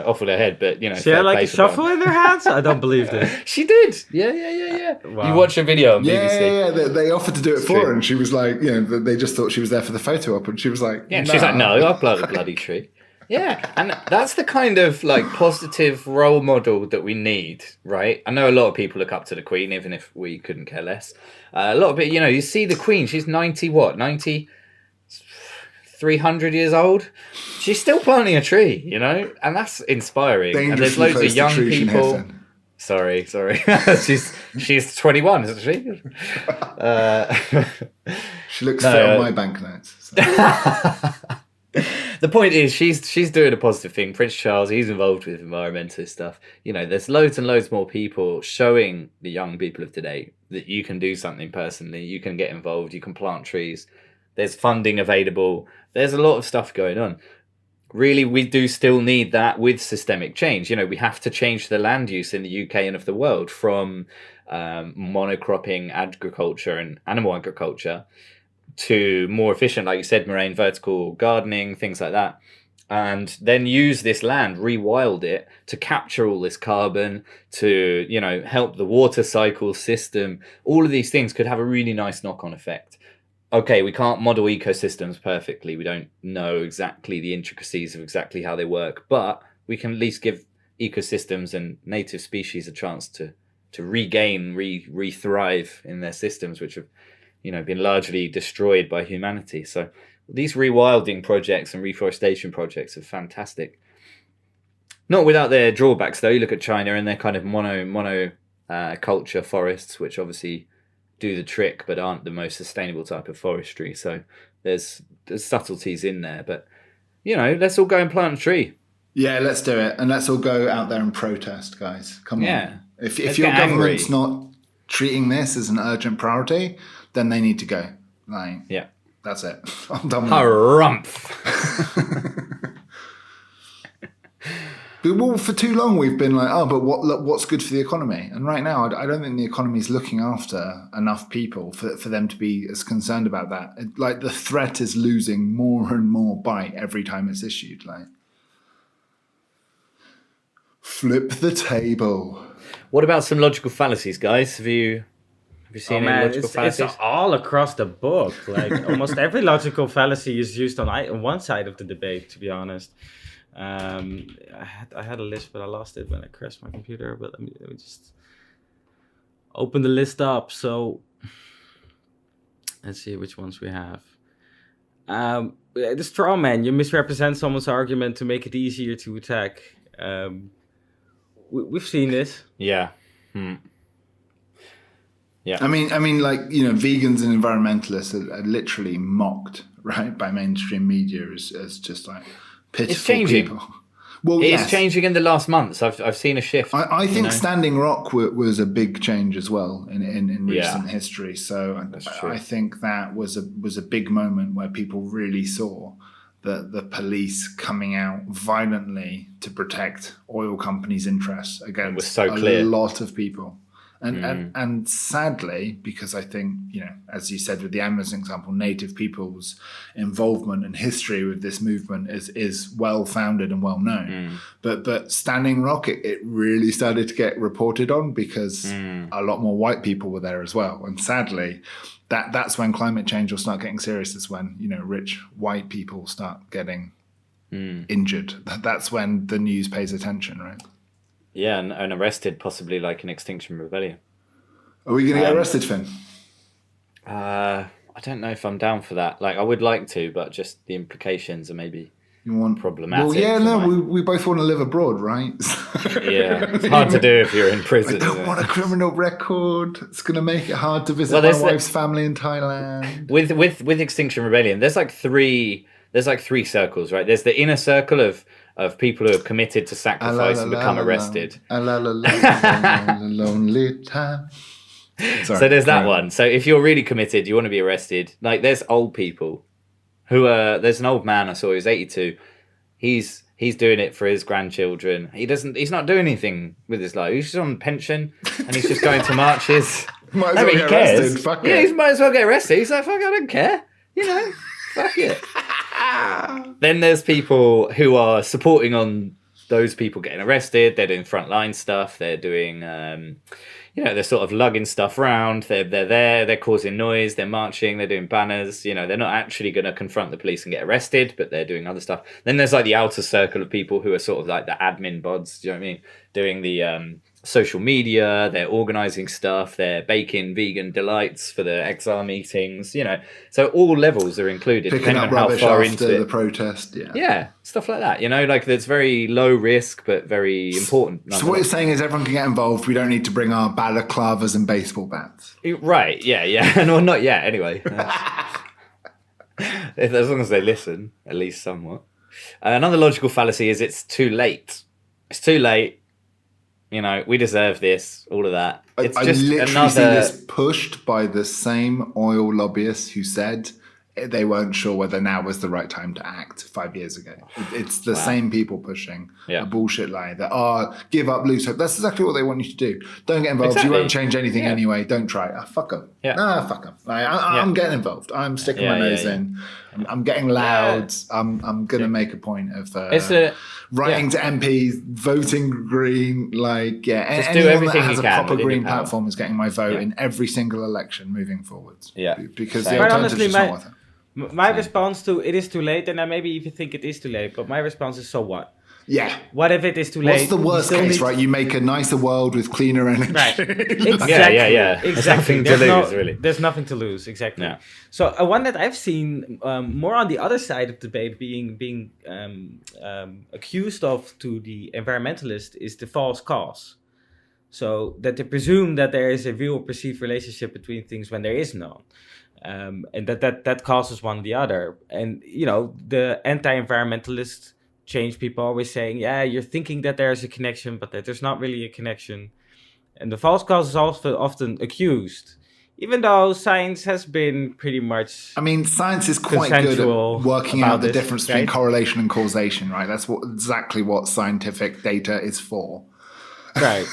Off with her head, but she had like a shovel in her hands. I don't believe this. She did. Yeah. Wow. You watch a video on BBC. Yeah. They offered to do it for her, and she was like, they just thought she was there for the photo op, and she was like, yeah. She's like, no, I'll plant a bloody tree. Yeah, and that's the kind of like positive role model that we need, right? I know a lot of people look up to the Queen, even if we couldn't care less. A lot of it, you see the Queen. She's 300 years old. She's still planting a tree, and that's inspiring. And there's loads of young people. Sorry. she's 21, isn't she? She looks fit on my banknotes. So. The point is, she's doing a positive thing. Prince Charles, he's involved with environmentalist stuff. There's loads and loads more people showing the young people of today that you can do something personally. You can get involved. You can plant trees. There's funding available. There's a lot of stuff going on. Really, we do still need that with systemic change. We have to change the land use in the UK and of the world from monocropping agriculture and animal agriculture to more efficient, like you said, Moraine, vertical gardening, things like that. And then use this land, rewild it to capture all this carbon, to, help the water cycle system. All of these things could have a really nice knock-on effect. Okay, we can't model ecosystems perfectly. We don't know exactly the intricacies of exactly how they work, but we can at least give ecosystems and native species a chance to regain, re-thrive in their systems, which have, been largely destroyed by humanity. So these rewilding projects and reforestation projects are fantastic. Not without their drawbacks, though. You look at China and their kind of mono culture forests, which obviously do the trick but aren't the most sustainable type of forestry. So there's subtleties in there, but let's all go and plant a tree. Yeah, let's do it, and let's all go out there and protest, guys. Come on. If your government's not treating this as an urgent priority, then they need to go. That's it. I'm done with Harumph. Well, for too long we've been like, but what's good for the economy? And right now, I don't think the economy is looking after enough people for them to be as concerned about that. Like the threat is losing more and more bite every time it's issued. Like, flip the table. What about some logical fallacies, guys? Have you seen any logical fallacies? It's all across the book. Like almost every logical fallacy is used on one side of the debate, to be honest. I had a list, but I lost it when I crashed my computer. But let me just. open the list up. So let's see which ones we have. The straw man, you misrepresent someone's argument to make it easier to attack. We've seen this. Yeah. Yeah. I mean, like, vegans and environmentalists are literally mocked, right, by mainstream media as just like pitiful It's changing. people. Well, It's changing in the last months. I've seen a shift. I think Standing Rock was a big change as well in recent Yeah. history. So That's true. I think that was a big moment where people really saw the police coming out violently to protect oil companies' interests against was so clear. a lot of people. And sadly, because I think, as you said with the Amazon example, Native people's involvement and history with this movement is well founded and well known. But Standing Rock, it really started to get reported on because a lot more white people were there as well. And sadly, that's when climate change will start getting serious. Is when rich white people start getting injured. That's when the news pays attention, right? Yeah, and arrested, possibly like an Extinction Rebellion. Are we going to get arrested, Finn? I don't know if I'm down for that. Like, I would like to, but just the implications are maybe problematic. Well, yeah, for no, my- we both want to live abroad, right? Yeah, it's hard to do if you're in prison. I don't isn't it? want a criminal record. It's going to make it hard to visit Well, my there's wife's family in Thailand. With Extinction Rebellion, there's like three circles, right? There's the inner circle of people who have committed to sacrifice and become arrested. Lonely time. Sorry, So there's that carry on. one. So if you're really committed, you want to be arrested. Like there's old people who are. There's an old man I saw. He was 82. He's doing it for his grandchildren. He's not doing anything with his life. He's just on pension and he's just going to marches. Might as No, well but he get cares. arrested. Fuck Yeah, it. he might as well get arrested. He's like, fuck, I don't care. Fuck it. Then there's people who are supporting on those people getting arrested. They're doing frontline stuff. They're doing, they're sort of lugging stuff around. They're there. They're causing noise. They're marching. They're doing banners. They're not actually going to confront the police and get arrested, but they're doing other stuff. Then there's like the outer circle of people who are sort of like the admin bods. Do you know what I mean? Doing the social media. They're organizing stuff. They're baking vegan delights for the XR meetings. So all levels are included. Picking depending up on how rubbish far after into the it. protest. Yeah. Yeah, stuff like that. Like that's very low risk but very important. So what you're saying is everyone can get involved. We don't need to bring our balaclavas and baseball bats. Right? Yeah. No, not yet. Anyway, as long as they listen, at least somewhat. Another logical fallacy is it's too late. It's too late. We deserve this. All of that. It's I just literally see another. this pushed by the same oil lobbyists who said they weren't sure whether now was the right time to act 5 years ago. It's the same people pushing a bullshit lie that, give up, lose hope. That's exactly what they want you to do. Don't get involved. Exactly. You won't change anything Yeah. anyway. Don't try it. Fuck them. Yeah. Nah, fuck them. I'm getting involved. I'm sticking my Yeah, nose yeah. in. I'm getting loud. I'm going to make a point of writing to MPs, voting green. Just anyone do everything that has you a can proper within your green power. platform is getting my vote Yeah. in every single election moving forwards. Yeah. Because Same. the Quite alternative's honestly, just not worth it. my response to it is too late, and I maybe even think it is too late, but my response is, so what? Yeah. What if it is too late? What's the We worst still case, need- right? You make a nicer world with cleaner energy. Right. Exactly. Yeah. There's Exactly. nothing to There's lose, really. There's nothing to lose. Exactly. Yeah. So one that I've seen more on the other side of the debate being accused of to the environmentalist is the false cause. So that they presume that there is a real perceived relationship between things when there is none. And that causes one or the other. And, the anti-environmentalist change people always saying, yeah, you're thinking that there's a connection, but that there's not really a connection. And the false cause is also often accused, even though science has been pretty much... I mean, science is quite good Consensual at working about out the this, difference between right? correlation and causation, right? That's exactly what scientific data is for. Right.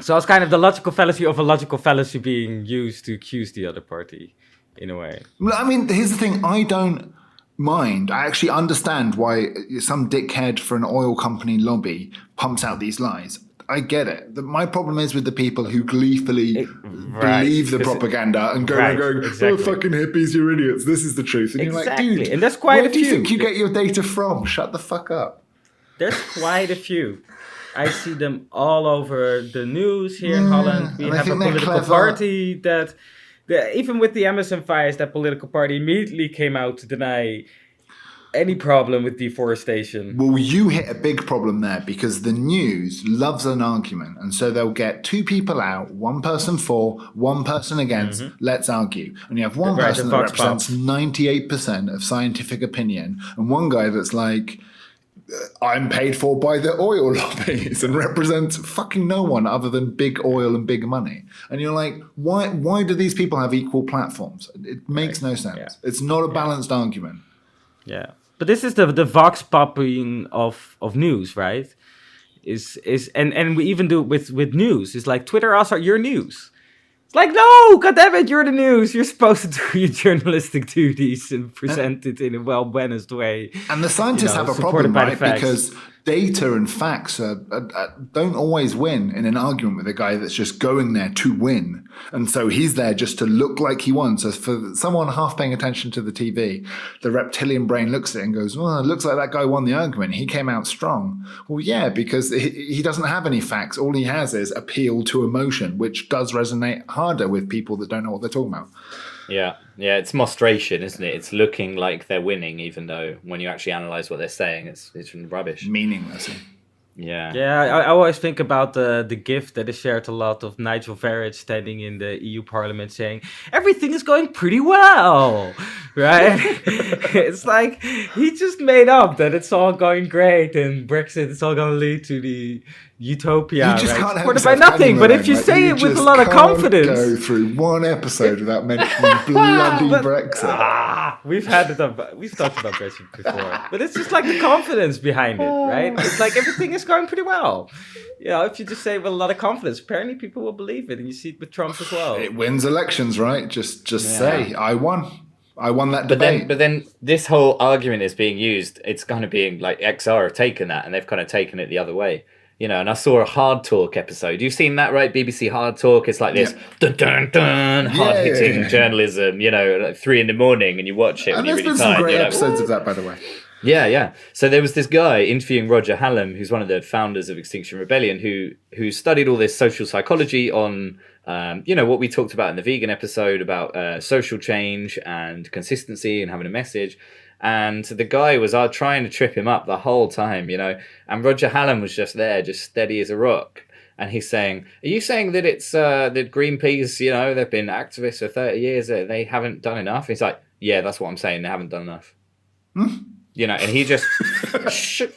So it's kind of the logical fallacy of a logical fallacy being used to accuse the other party, in a way. I mean, here's the thing. I don't mind. I actually understand why some dickhead for an oil company lobby pumps out these lies. I get it. My problem is with the people who gleefully Right, believe the 'cause propaganda and go, right, oh, exactly. fucking hippies, you're idiots. This is the truth. And you're like, Exactly, dude, and that's quite where a do you few. think you get your data from? Shut the fuck up. There's quite a few. I see them all over the news here in Holland. We and I have a think they're political clever. party that, even with the Amazon fires, that political party immediately came out to deny any problem with deforestation. Well, you hit a big problem there because the news loves an argument. And so they'll get two people out, one person for, one person against, let's argue. And you have one Right, person the that Vox represents Pops. 98% of scientific opinion, and one guy that's like, I'm paid for by the oil lobbies and represents fucking no one other than big oil and big money. And you're like, why do these people have equal platforms? It makes no sense. Yeah. It's not a balanced argument. Yeah, but this is the vox popping of news, right? And we even do it with news. It's like Twitter also your news. It's like, no, goddammit, you're the news. You're supposed to do your journalistic duties and present it in a well-balanced way. And the scientists have a supported problem, by the right? facts. Because data and facts don't always win in an argument with a guy that's just going there to win. And so he's there just to look like he won. So for someone half paying attention to the TV, the reptilian brain looks at it and goes, well, it looks like that guy won the argument. He came out strong. Well, yeah, because he doesn't have any facts. All he has is appeal to emotion, which does resonate harder with people that don't know what they're talking about. Yeah, it's mostration, isn't it? It's looking like they're winning, even though when you actually analyze what they're saying, it's rubbish. Meaningless. Yeah. Yeah, I always think about the GIF that is shared a lot of Nigel Farage standing in the EU Parliament saying, everything is going pretty well, right? It's like, he just made up that it's all going great and Brexit is all going to lead to the utopia, You just right? can't help Supported by yourself, nothing, can you, but Lorraine? if you Like, say you it with a just lot of can't confidence... go through one episode without mentioning bloody But- Brexit. we've talked about Brexit before, but it's just like the confidence behind it, right? It's like everything is going pretty well. You know, if you just say it with a lot of confidence, apparently people will believe it, and you see it with Trump as well. It wins elections, right? Just say, I won. I won that debate. But then this whole argument is being used. It's kind of being like XR have taken that and they've kind of taken it the other way. You know, and I saw a Hard Talk episode. You've seen that, right? BBC Hard Talk. It's like this dun dun dun hard-hitting journalism. You know, like 3 a.m, and you watch it. And when there's you're been really some tired. great You're like, episodes "What?" of that, by the way. Yeah. So there was this guy interviewing Roger Hallam, who's one of the founders of Extinction Rebellion, who studied all this social psychology on, what we talked about in the vegan episode about social change and consistency and having a message. And the guy was trying to trip him up the whole time, and Roger Hallam was just there, just steady as a rock. And he's saying, are you saying that it's that Greenpeace, they've been activists for 30 years, they haven't done enough? He's like, yeah, that's what I'm saying. They haven't done enough. And he just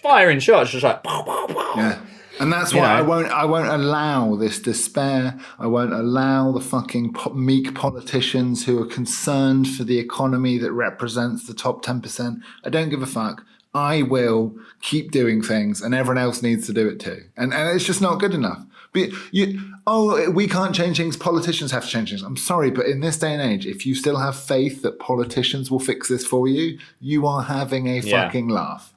firing shots, just like, pow, pow, pow. Yeah. And that's why I won't allow this despair. I won't allow the fucking meek politicians who are concerned for the economy that represents the top 10%. I don't give a fuck. I will keep doing things, and everyone else needs to do it too. And it's just not good enough. But we can't change things. Politicians have to change things. I'm sorry, but in this day and age, if you still have faith that politicians will fix this for you, you are having a fucking laugh.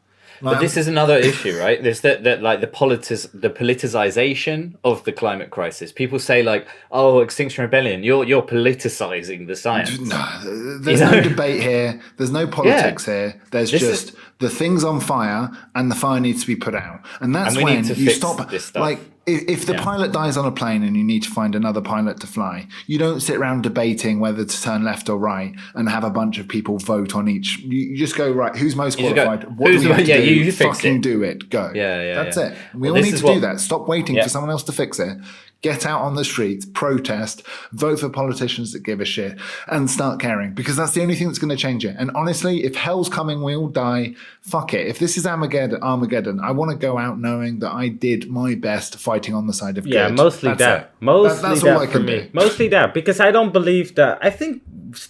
But this is another issue, right? There's that like the politicization of the climate crisis. People say like, "Oh, Extinction Rebellion, you're politicizing the science." No, there's no debate here. There's no politics here. There's just the thing's on fire, and the fire needs to be put out. And that's when you stop. This stuff. Like if the pilot dies on a plane and you need to find another pilot to fly, you don't sit around debating whether to turn left or right and have a bunch of people vote on each. You just go, right, who's most qualified? What do we have to do? You fix fucking it. do it. Go. That's it. We all this need is to do that. Stop waiting for someone else to fix it. Get out on the streets, protest, vote for politicians that give a shit, and start caring, because that's the only thing that's going to change it. And honestly, if hell's coming, we all die. Fuck it. If this is Armageddon, I want to go out knowing that I did my best fighting on the side of good. Yeah, mostly that's that. It. Mostly that's that all I for can me. do. Mostly that, because I don't believe that. I think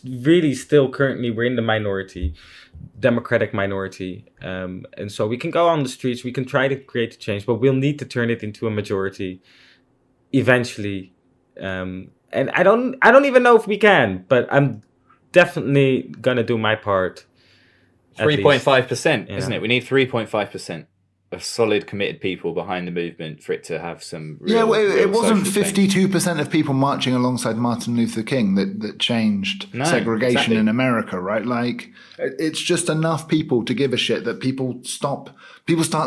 really still currently we're in the minority. Democratic minority, and so we can go on the streets, we can try to create a change, but we'll need to turn it into a majority eventually, and I don't even know if we can, but I'm definitely gonna do my part. 3.5%, Yeah. isn't it? We need 3.5%. of solid, committed people behind the movement for it to have some real, Yeah, well, it real wasn't social change. 52% of people marching alongside Martin Luther King that changed No, segregation exactly. in America, right? Like, it's just enough people to give a shit that people start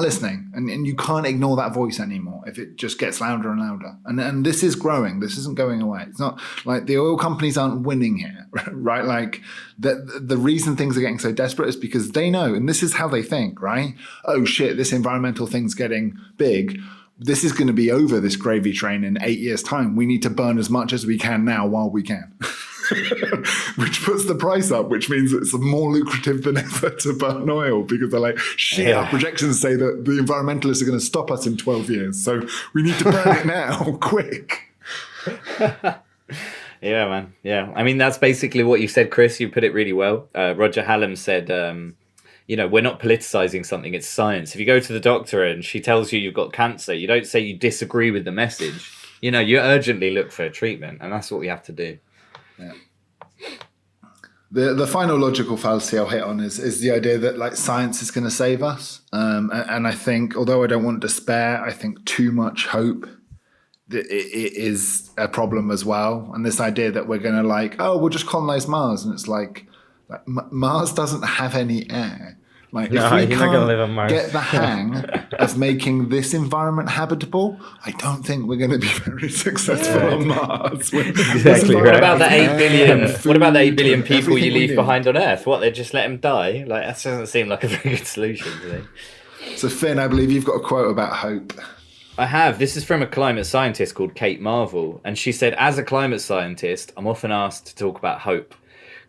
listening, and you can't ignore that voice anymore if it just gets louder and louder. And this is growing. This isn't going away. It's not like the oil companies aren't winning here, right? Like, the reason things are getting so desperate is because they know, and this is how they think, right? Oh shit, this environmental thing's getting big. This is going to be over, this gravy train, in 8 years' time. We need to burn as much as we can now while we can. Which puts the price up, which means it's more lucrative than ever to burn oil, because they're like, shit, our projections say that the environmentalists are going to stop us in 12 years. So we need to burn it now, quick. Yeah, man. Yeah. I mean, that's basically what you said, Chris. You put it really well. Roger Hallam said, we're not politicizing something, it's science. If you go to the doctor and she tells you you've got cancer, you don't say you disagree with the message. You urgently look for a treatment, and that's what we have to do. Yeah. The final logical fallacy I'll hit on is the idea that like science is going to save us. And I think, although I don't want despair, I think too much hope it is a problem as well. And this idea that we're going to we'll just colonize Mars, and it's like Mars doesn't have any air. Like, No, if we you're not gonna live on can't Mars. get the hang of making this environment habitable, I don't think we're going to be very successful on Mars. Exactly What right. about the 8 billion? What about the 8 billion Food, people you everything we leave need. behind on Earth? What, they just let them die? Like, that doesn't seem like a very good solution to me. So Finn, I believe you've got a quote about hope. I have. This is from a climate scientist called Kate Marvel, and she said, as a climate scientist, I'm often asked to talk about hope.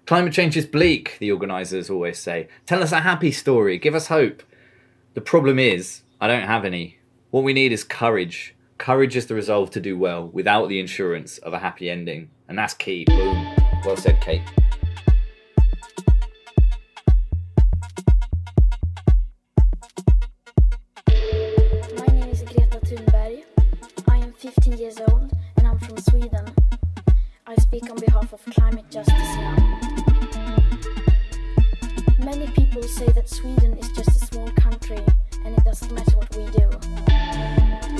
Climate change is bleak, the organisers always say. Tell us a happy story. Give us hope. The problem is, I don't have any. What we need is courage. Courage is the resolve to do well without the insurance of a happy ending. And that's key. Boom. Well said, Kate. My name is Greta Thunberg. I am 15 years old and I'm from Sweden. I speak on behalf of climate justice now. Many people say that Sweden is just a small country and it doesn't matter what we do.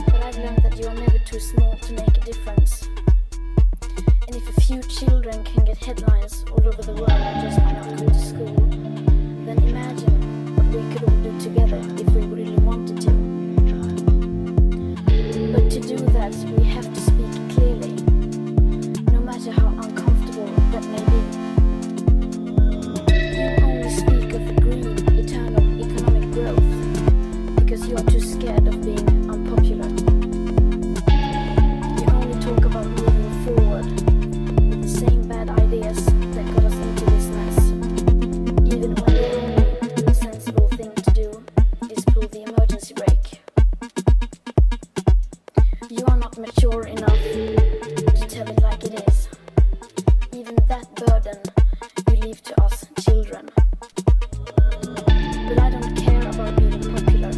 But I've learned that you are never too small to make a difference. And if a few children can get headlines all over the world just by not going to school, then imagine what we could all do together if we really wanted to. But to do that, we have to speak clearly, no matter how uncomfortable that may be. You only speak of greed, eternal economic growth, because you are too scared of being unpopular. You only talk about moving forward with the same bad ideas that got us into this mess, even when the only sensible thing to do is pull the emergency brake. You are not mature enough to tell it like it is. Even that burden you leave to us children. But I don't care about being popular.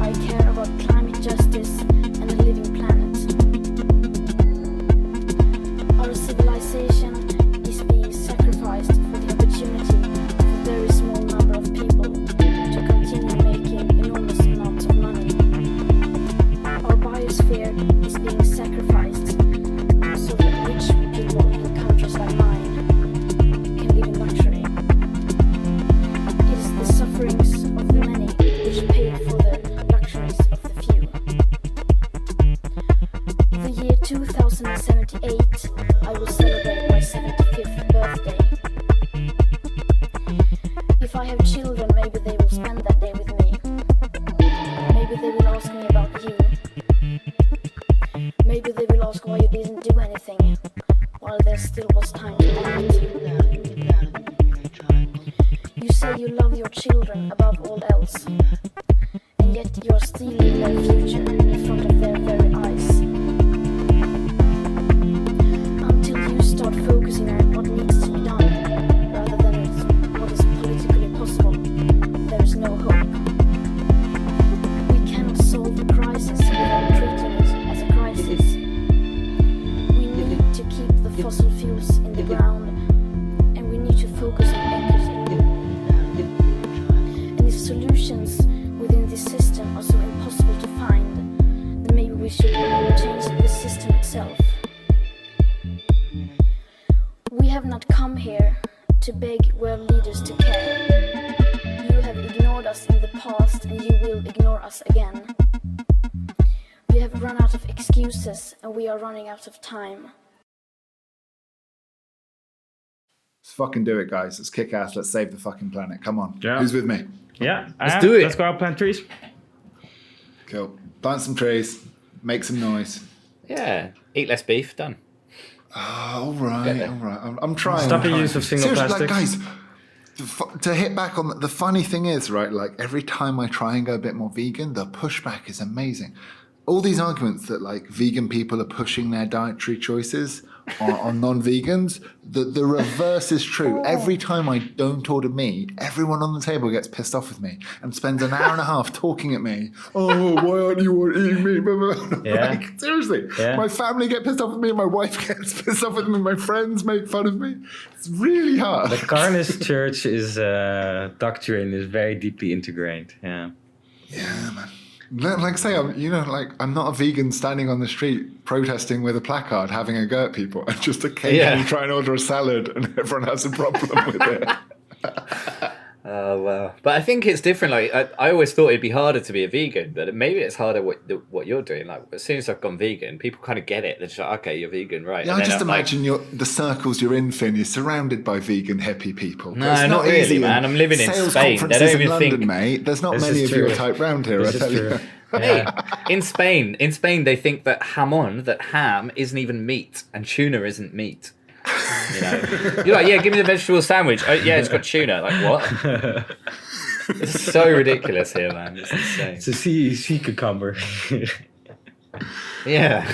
I care about climate justice and a living planet. Our civilization is being sacrificed for the opportunity of a very small number of people to continue making enormous amounts of money. Our biosphere is being sacrificed so that rich people in countries like mine can live in luxury. It is the sufferings of the many which pay for the luxuries of the few. The year 2078, I will celebrate my 75th birthday. If I have children, maybe they will spend that day with me. Maybe they will ask me about you. Maybe they will ask why you didn't do anything while there still was time to act. You say you love your children above all else, and yet you are stealing their future in front of their very eyes. Until you start focusing on what needs to be done, rather than what is politically possible, there is no hope. We cannot solve the crisis without treating it as a crisis. We need to keep the fossil fuels in the ground, and we need to focus on equity. And if solutions within this system system are so impossible to find, then maybe we should change the system itself. We have not come here to beg world leaders to care. You have ignored us in the past and you will ignore us again. We have run out of excuses and we are running out of time. Let's fucking do it, guys. Let's kick ass. Let's save the fucking planet. Come on. Yeah. Who's with me? Yeah, Let's do it. Let's go out plant trees. Cool. Plant some trees. Make some noise. Yeah. Eat less beef. Done. All right. I'm trying. Stop I'm the trying. use of single Seriously, plastics. Like, guys, to hit back on the funny thing is, right, like every time I try and go a bit more vegan, the pushback is amazing. All these arguments that like vegan people are pushing their dietary choices on non-vegans, the reverse is true. Every time I don't order meat, everyone on the table gets pissed off with me and spends an hour and a half talking at me. Oh, why aren't you eating meat? Yeah. Like, seriously, Yeah. my family get pissed off with me, my wife gets pissed off with me, my friends make fun of me. It's really hard. The Carnist Church is doctrine is very deeply integrated. Yeah. Yeah, man. Like say, I'm not a vegan standing on the street protesting with a placard, having a go at people, and just occasionally try and order a salad, and everyone has a problem with it. Oh, wow. But I think it's different. Like I always thought it'd be harder to be a vegan, but maybe it's harder what you're doing. Like as soon as I've gone vegan, people kind of get it. They're just like, okay, you're vegan, right? Yeah, And I then just I'm imagine the circles you're in, Finn. You're surrounded by vegan hippie people. No, It's not really, easy man. I'm living in sales Spain. They conferences don't in even London, think- mate. There's not This many is of your true. type round here. This I tell is you. true. Hey, in Spain, they think that ham isn't even meat, and tuna isn't meat. You know, you're like, yeah, give me the vegetable sandwich. Oh, yeah, it's got tuna. Like what? It's so ridiculous here, man. It's insane. It's a sea cucumber. Yeah.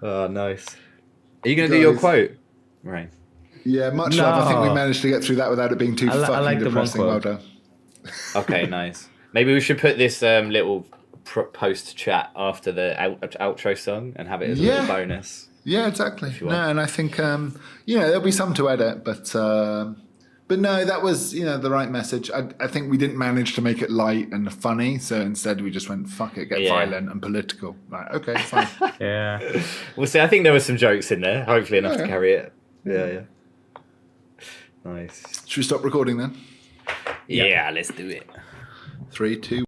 Oh, nice. Are you going to do your Guys. quote? Right. Yeah, much love. I think we No. managed to get through that without it being too I fucking like the one depressing. Well quote. done. Okay, nice. Maybe we should put this little post chat after the outro song and have it as a little bonus. Yeah, exactly. you No, want. and I think there'll be some to edit, but no, that was the right message. I think we didn't manage to make it light and funny, so instead we just went fuck it, get Yeah. violent and political. Like, okay, fine. Yeah. We'll see. I think there were some jokes in there. Hopefully enough to Yeah. carry it. Yeah. Nice. Should we stop recording then? Yeah, let's do it. 3, 2.